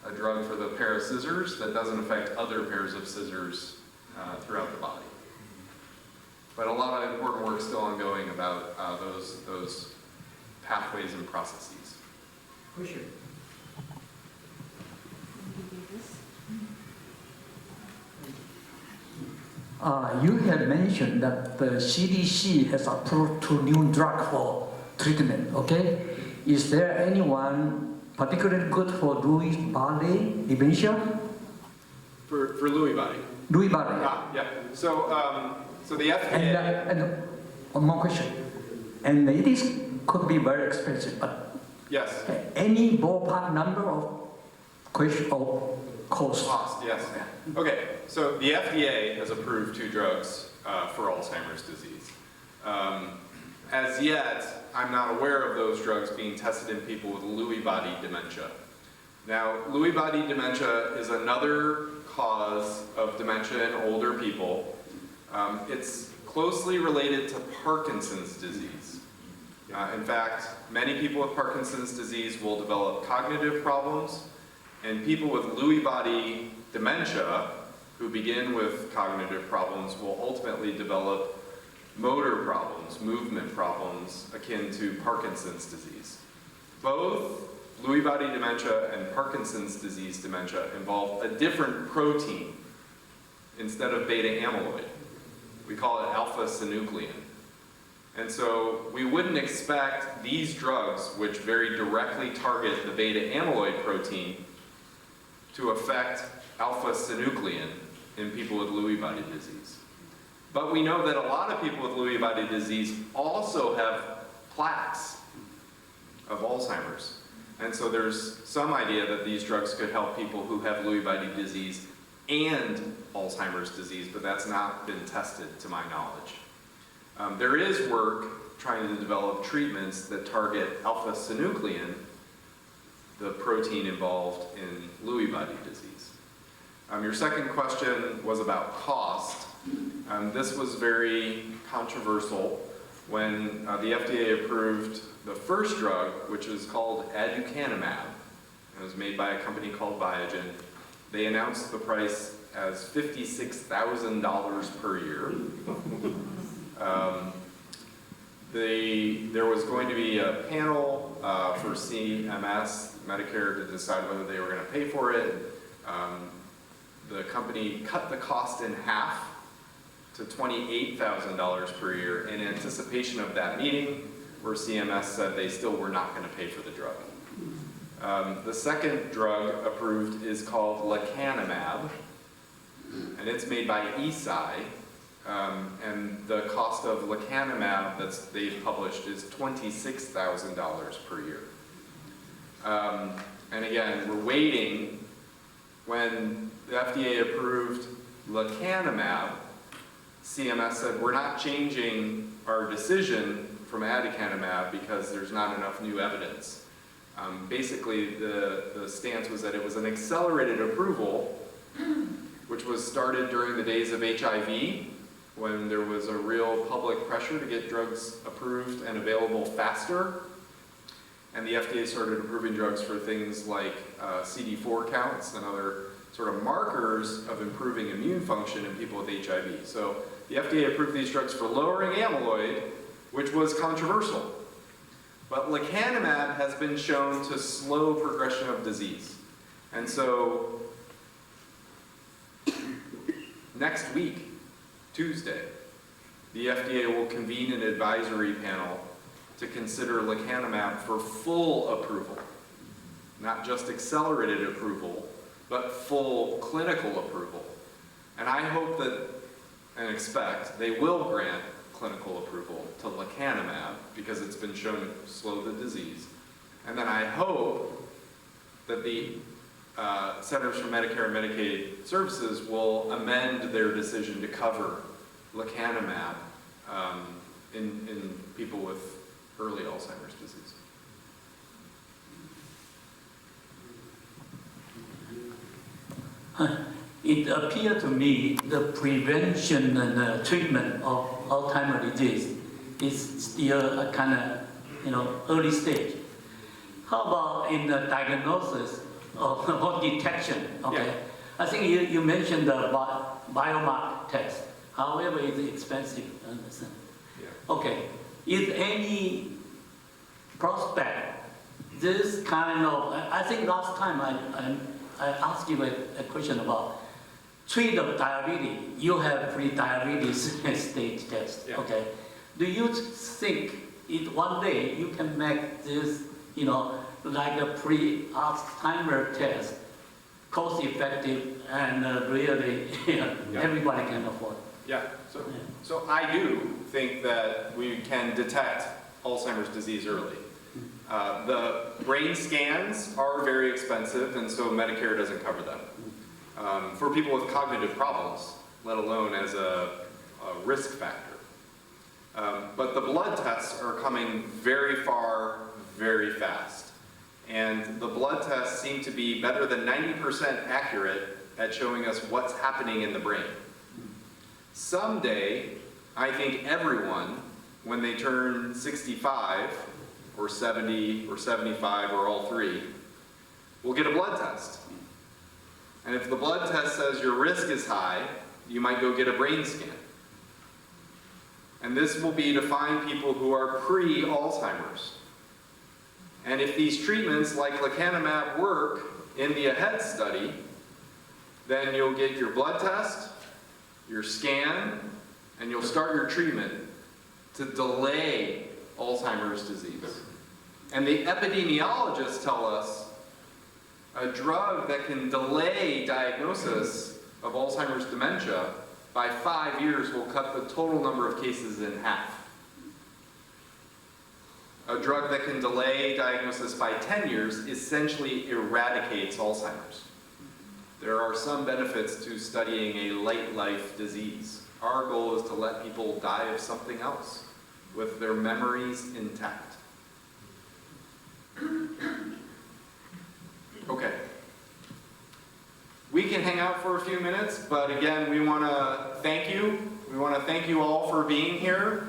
a drug for the pair of scissors that doesn't affect other pairs of scissors throughout the body. But a lot of important work is still ongoing about those pathways and processes. Question. You have mentioned that the CDC has approved 2 new drugs for treatment, okay? Is there anyone particularly good for Lewy body dementia? For Lewy body? Lewy body. Yeah. So the FDA... And one more question. And it is, could be very expensive, but Yes. any ballpark number of question or cost? Cost, yes. Okay, so the FDA has approved 2 drugs for Alzheimer's disease. As yet, I'm not aware of those drugs being tested in people with Lewy body dementia. Now, Lewy body dementia is another cause of dementia in older people. It's closely related to Parkinson's disease. In fact, many people with Parkinson's disease will develop cognitive problems, and people with Lewy body dementia, who begin with cognitive problems, will ultimately develop motor problems, movement problems, akin to Parkinson's disease. Both Lewy body dementia and Parkinson's disease dementia involve a different protein instead of beta amyloid. We call it alpha-synuclein. And so we wouldn't expect these drugs, which very directly target the beta amyloid protein, to affect alpha-synuclein in people with Lewy body disease. But we know that a lot of people with Lewy body disease also have plaques of Alzheimer's. And so there's some idea that these drugs could help people who have Lewy body disease and Alzheimer's disease, but that's not been tested to my knowledge. There is work trying to develop treatments that target alpha-synuclein, the protein involved in Lewy body disease. Your second question was about cost. This was very controversial when the FDA approved the first drug, which is called aducanumab. It was made by a company called Biogen. They announced the price as $56,000 per year. There was going to be a panel for CMS, Medicare, to decide whether they were going to pay for it. The company cut the cost in half to $28,000 per year in anticipation of that meeting, where CMS said they still were not going to pay for the drug. The second drug approved is called lecanemab, and it's made by Eisai. And the cost of lecanemab that they've published is $26,000 per year. And again, we're waiting. When the FDA approved lecanemab, CMS said we're not changing our decision from aducanumab because there's not enough new evidence. Basically, the stance was that it was an accelerated approval, which was started during the days of HIV, when there was a real public pressure to get drugs approved and available faster. And the FDA started approving drugs for things like CD4 counts and other sort of markers of improving immune function in people with HIV. So the FDA approved these drugs for lowering amyloid, which was controversial. But lecanemab has been shown to slow progression of disease. And so next week, Tuesday, the FDA will convene an advisory panel to consider lecanemab for full approval. Not just accelerated approval, but full clinical approval. And I hope that, and expect, they will grant clinical approval to lecanemab because it's been shown to slow the disease. And then I hope that the Centers for Medicare and Medicaid Services will amend their decision to cover lecanemab in people with early Alzheimer's disease. It appeared to me the prevention and treatment of Alzheimer's disease is still a kind of, early stage. How about in the diagnosis or detection? Okay, Yeah. I think you mentioned the biomarker test. However, it's expensive. Understand? Yeah. Okay, is any prospect this kind of? I think last time I asked you a question about treat of diabetes. You have pre-diabetes stage test. Yeah. Okay, do you think one day you can make this, like a pre-Alzheimer test, cost-effective and really everybody can afford? Yeah, so I do think that we can detect Alzheimer's disease early. The brain scans are very expensive, and so Medicare doesn't cover them. For people with cognitive problems, let alone as a risk factor. But the blood tests are coming very far, very fast. And the blood tests seem to be better than 90% accurate at showing us what's happening in the brain. Someday, I think everyone, when they turn 65, or 70, or 75, or all three, will get a blood test. And if the blood test says your risk is high, you might go get a brain scan. And this will be to find people who are pre-Alzheimer's. And if these treatments like lecanemab work in the AHEAD study, then you'll get your blood test, your scan, and you'll start your treatment to delay Alzheimer's disease. And the epidemiologists tell us a drug that can delay diagnosis of Alzheimer's dementia by 5 years will cut the total number of cases in half. A drug that can delay diagnosis by 10 years essentially eradicates Alzheimer's. There are some benefits to studying a late life disease. Our goal is to let people die of something else with their memories intact. Okay. We can hang out for a few minutes, but again, we want to thank you. We want to thank you all for being here.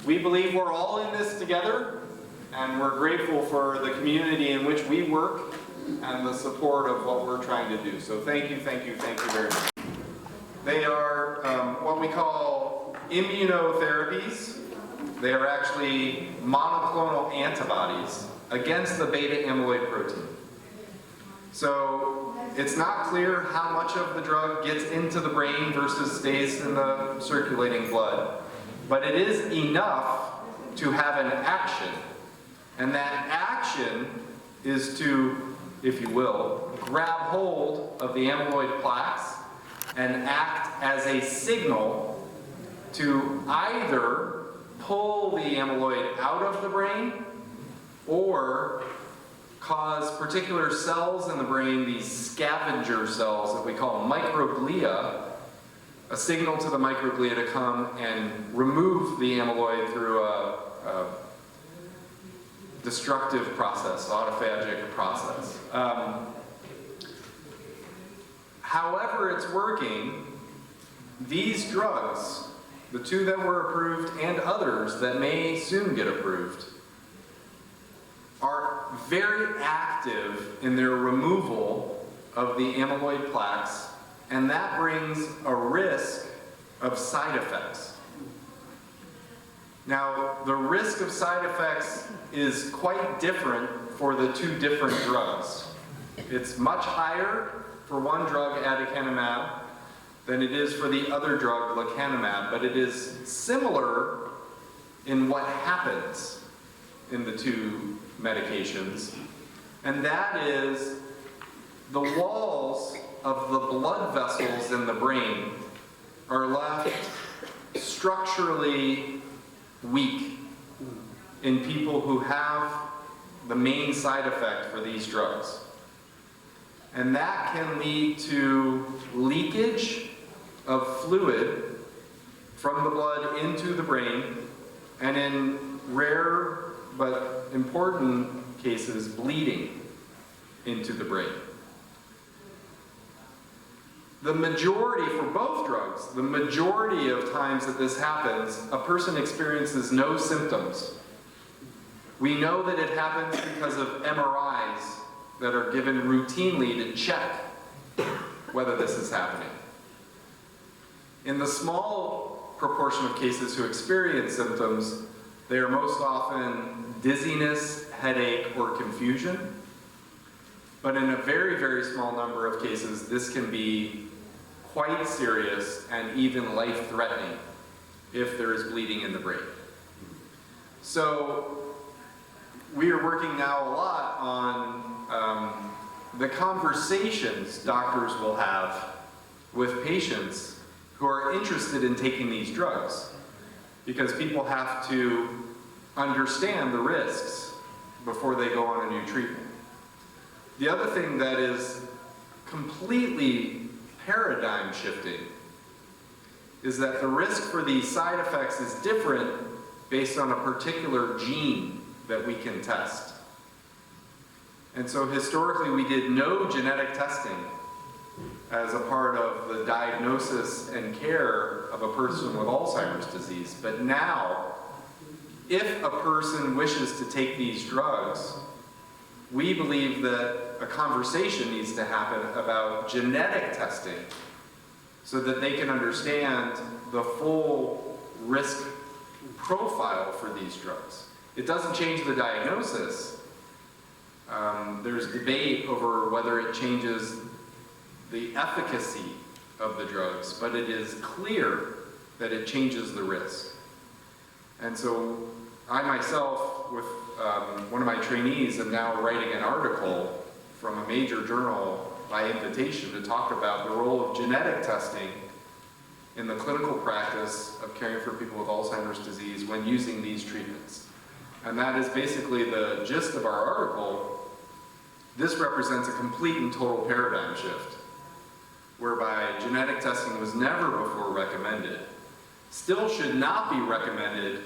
We believe we're all in this together, and we're grateful for the community in which we work and the support of what we're trying to do. So thank you, thank you, thank you very much. They are what we call immunotherapies. They are actually monoclonal antibodies against the beta amyloid protein. So it's not clear how much of the drug gets into the brain versus stays in the circulating blood, but it is enough to have an action. And that action is to, if you will, grab hold of the amyloid plaques and act as a signal to either pull the amyloid out of the brain or cause particular cells in the brain, these scavenger cells that we call microglia, a signal to the microglia to come and remove the amyloid through a destructive process, autophagic process. However it's working, these drugs, the two that were approved and others that may soon get approved, are very active in their removal of the amyloid plaques, and that brings a risk of side effects. Now, the risk of side effects is quite different for the two different drugs. It's much higher for one drug, aducanumab, than it is for the other drug, lecanemab, but it is similar in what happens in the two medications, and that is the walls of the blood vessels in the brain are left structurally weak in people who have the main side effect for these drugs. And that can lead to leakage of fluid from the blood into the brain, and in rare but important cases, bleeding into the brain. The majority, for both drugs, the majority of times that this happens, a person experiences no symptoms. We know that it happens because of MRIs that are given routinely to check whether this is happening. In the small proportion of cases who experience symptoms, they are most often dizziness, headache, or confusion. But in a very, very small number of cases, this can be quite serious and even life-threatening if there is bleeding in the brain. So we are working now a lot on the conversations doctors will have with patients who are interested in taking these drugs, because people have to understand the risks before they go on a new treatment. The other thing that is completely paradigm shifting is that the risk for these side effects is different based on a particular gene that we can test. And so historically we did no genetic testing as a part of the diagnosis and care of a person with Alzheimer's disease. But now, if a person wishes to take these drugs, we believe that a conversation needs to happen about genetic testing so that they can understand the full risk profile for these drugs. It doesn't change the diagnosis. There's debate over whether it changes the efficacy of the drugs, but it is clear that it changes the risk. And so I myself, with one of my trainees, am now writing an article from a major journal by invitation to talk about the role of genetic testing in the clinical practice of caring for people with Alzheimer's disease when using these treatments. And that is basically the gist of our article. This represents a complete and total paradigm shift, whereby genetic testing was never before recommended, still should not be recommended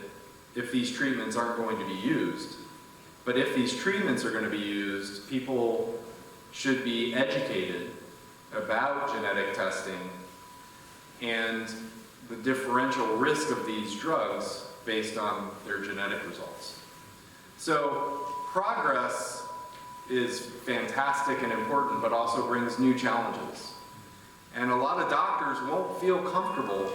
if these treatments aren't going to be used. But if these treatments are going to be used, people should be educated about genetic testing and the differential risk of these drugs based on their genetic results. So progress is fantastic and important, but also brings new challenges. And a lot of doctors won't feel comfortable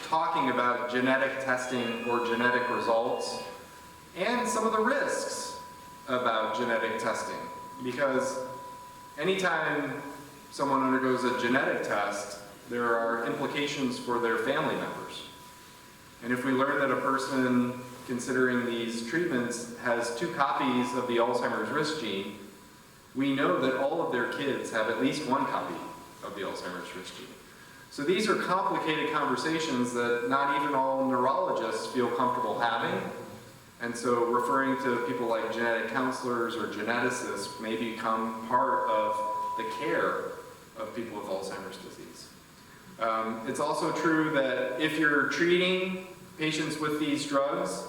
talking about genetic testing or genetic results and some of the risks about genetic testing. Because anytime someone undergoes a genetic test, there are implications for their family members. And if we learn that a person considering these treatments has 2 copies of the Alzheimer's risk gene, we know that all of their kids have at least 1 copy of the Alzheimer's risk gene. So these are complicated conversations that not even all neurologists feel comfortable having. And so referring to people like genetic counselors or geneticists may become part of the care of people with Alzheimer's disease. It's also true that if you're treating patients with these drugs,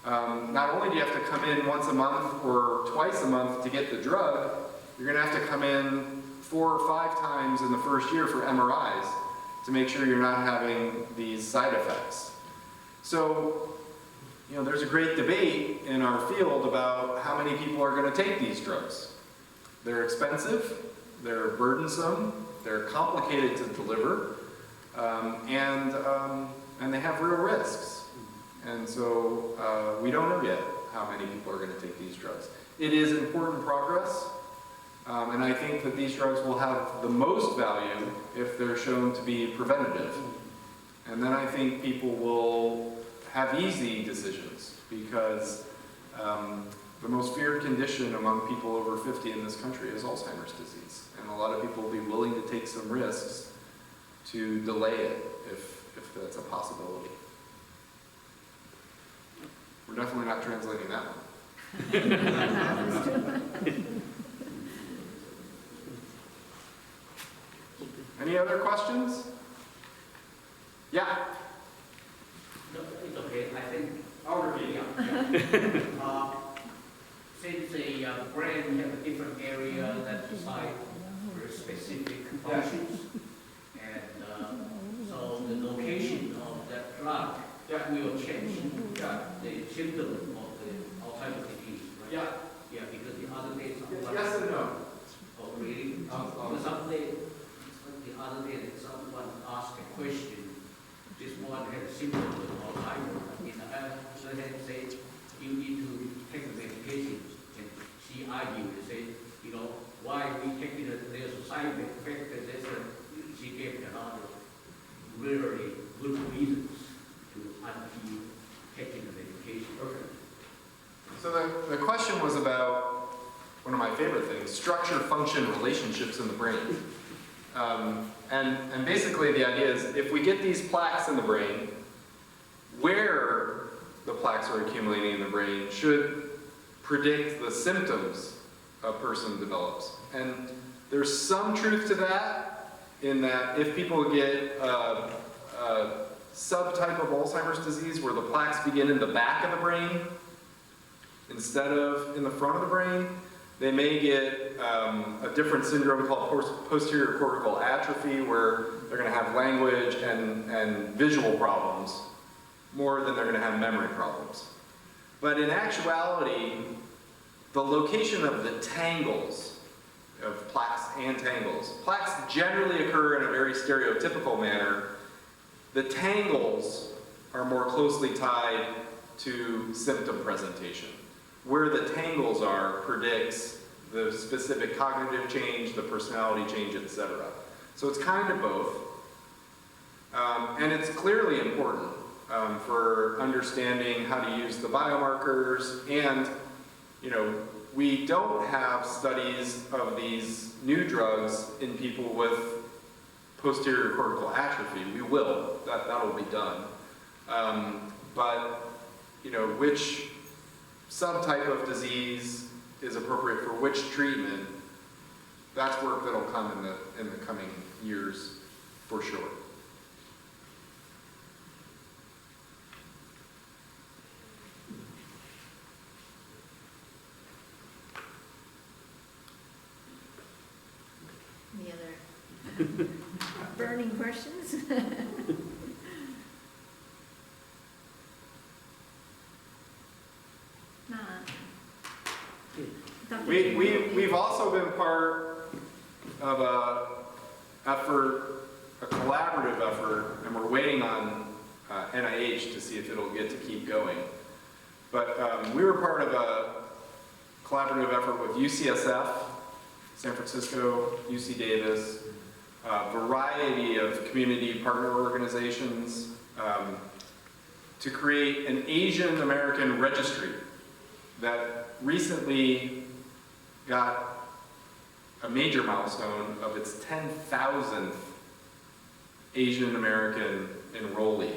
not only do you have to come in once a month or twice a month to get the drug, you're going to have to come in 4 or 5 times in the first year for MRIs to make sure you're not having these side effects. So, you know, there's a great debate in our field about how many people are going to take these drugs. They're expensive, they're burdensome, they're complicated to deliver, and they have real risks. And so we don't know yet how many people are going to take these drugs. It is important progress, and I think that these drugs will have the most value if they're shown to be preventative. And then I think people will have easy decisions, because the most feared condition among people over 50 in this country is Alzheimer's disease. And a lot of people will be willing to take some risks to delay it if that's a possibility. We're definitely not translating that one. Any other questions? Yeah? No, it's okay. I think I'll repeat. Since the brain have a different area that decide for specific functions, and so the location of that drug will change the symptom of the Alzheimer's disease, right? Yeah, because the other day someone... Yes and no. Oh, really? Because the other day someone asked a question. This one had symptoms of Alzheimer's. In the other hand, say, you need to take the medication. And she argued, say, you know, why we take it, there's a side effect, she gave a lot of really good reasons to undo taking the medication. Okay. So the question was about one of my favorite things, structure-function relationships in the brain. And basically the idea is, if we get these plaques in the brain, where the plaques are accumulating in the brain should predict the symptoms a person develops. And there's some truth to that, in that if people get a subtype of Alzheimer's disease where the plaques begin in the back of the brain instead of in the front of the brain, they may get a different syndrome called posterior cortical atrophy, where they're going to have language and visual problems more than they're going to have memory problems. But in actuality, the location of the tangles, of plaques and tangles, plaques generally occur in a very stereotypical manner. The tangles are more closely tied to symptom presentation. Where the tangles are predicts the specific cognitive change, the personality change, etc. So it's kind of both. And it's clearly important for understanding how to use the biomarkers. And, you know, we don't have studies of these new drugs in people with posterior cortical atrophy. We will. That'll be done. But, you know, which subtype of disease is appropriate for which treatment, that's work that'll come in the coming years for sure. Any other burning questions? We've also been part of a collaborative effort, and we're waiting on NIH to see if it'll get to keep going. But we were part of a collaborative effort with UCSF, San Francisco, UC Davis, a variety of community partner organizations to create an Asian American registry that recently got a major milestone of its 10,000th Asian American enrollee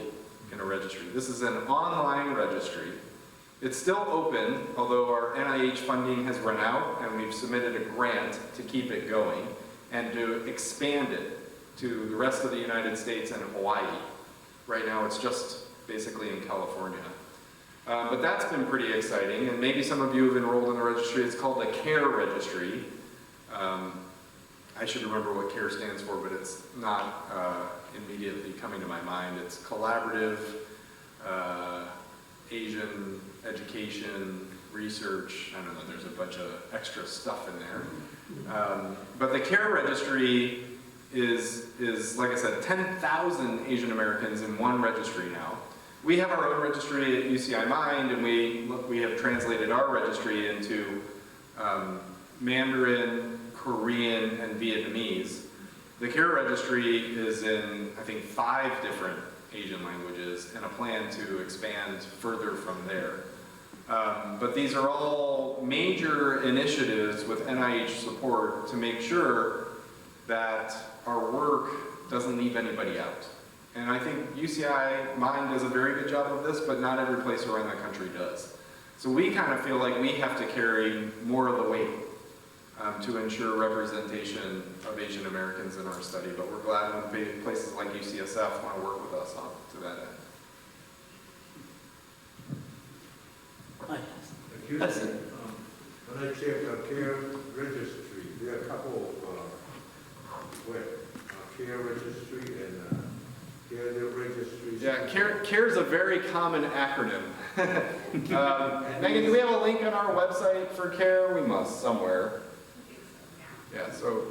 in a registry. This is an online registry. It's still open, although our NIH funding has run out, and we've submitted a grant to keep it going and to expand it to the rest of the United States and Hawaii. Right now it's just basically in California. But that's been pretty exciting, and maybe some of you have enrolled in the registry. It's called the CARE registry. I should remember what CARE stands for, but it's not immediately coming to my mind. It's Collaborative Asian Education Research. I don't know, there's a bunch of extra stuff in there. But the CARE registry is, like I said, 10,000 Asian Americans in one registry now. We have our own registry at UCI-MIND, and we have translated our registry into Mandarin, Korean, and Vietnamese. The CARE registry is in, I think, 5 different Asian languages, and a plan to expand further from there. But these are all major initiatives with NIH support to make sure that our work doesn't leave anybody out. And I think UCI-MIND does a very good job of this, but not every place around the country does. So we kind of feel like we have to carry more of the weight to ensure representation of Asian Americans in our study. But we're glad when places like UCSF want to work with us to that end. Yes. When I checked the CARE registry, there are a couple of CARE registry and CARE registry. Yeah, CARE is a very common acronym. Megan, do we have a link on our website for CARE? We must, somewhere. Yeah, so.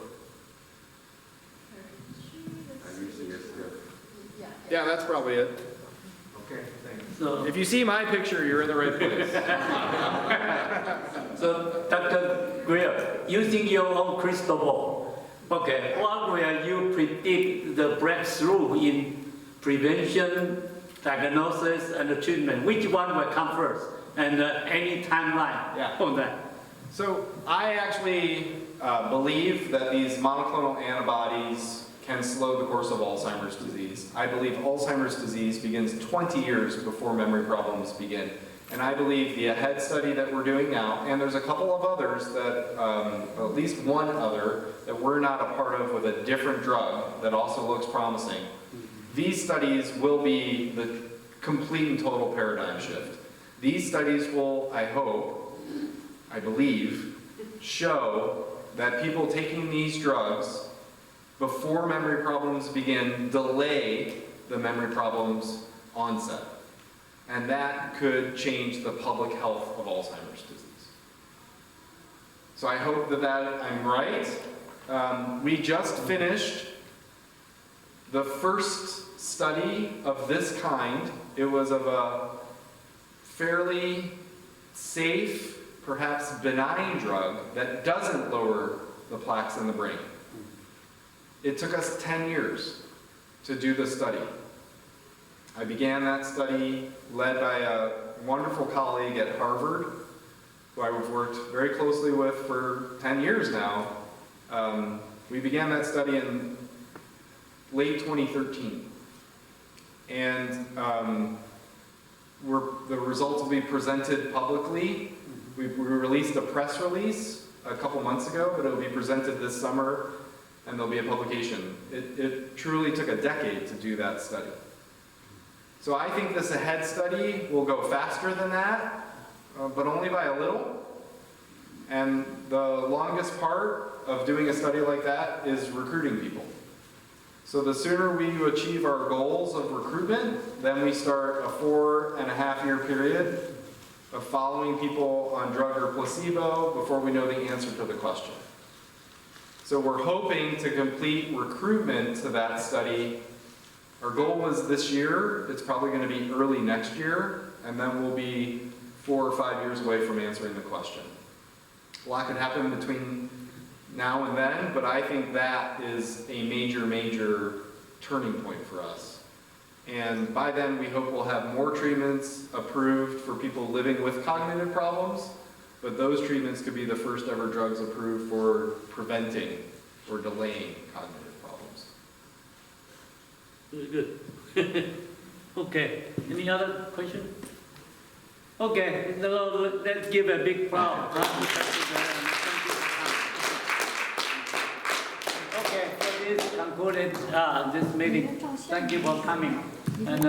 Yeah, that's probably it. Okay, thank you. So, If you see my picture, you're in the right place. so Dr. Greer, using your own crystal ball, okay, what will you predict the breakthrough in prevention, diagnosis, and treatment? Which one will come first? And any timeline on that? So I actually believe that these monoclonal antibodies can slow the course of Alzheimer's disease. I believe Alzheimer's disease begins 20 years before memory problems begin. And I believe the AHEAD study that we're doing now, and there's a couple of others that, at least one other, that we're not a part of with a different drug that also looks promising. These studies will be the complete and total paradigm shift. These studies will, I hope, I believe, show that people taking these drugs before memory problems begin delay the memory problems onset. And that could change the public health of Alzheimer's disease. So I hope that I'm right. We just finished the first study of this kind. It was of a fairly safe, perhaps benign drug that doesn't lower the plaques in the brain. It took us 10 years to do the study. I began that study led by a wonderful colleague at Harvard, who I've worked very closely with for 10 years now. We began that study in late 2013. And the results will be presented publicly. We released a press release a couple months ago, but it will be presented this summer, and there'll be a publication. It truly took a decade to do that study. So I think this AHEAD study will go faster than that, but only by a little. And the longest part of doing a study like that is recruiting people. So the sooner we achieve our goals of recruitment, then we start a 4.5-year period of following people on drug or placebo before we know the answer to the question. So we're hoping to complete recruitment to that study. Our goal was this year. It's probably going to be early next year, and then we'll be 4 or 5 years away from answering the question. A lot could happen between now and then, but I think that is a major, major turning point for us. And by then, we hope we'll have more treatments approved for people living with cognitive problems, but those treatments could be the first ever drugs approved for preventing or delaying cognitive problems. Good. Okay, any other question? Okay, so let's give a big applause. Okay, so this concluded this meeting. Thank you for coming. And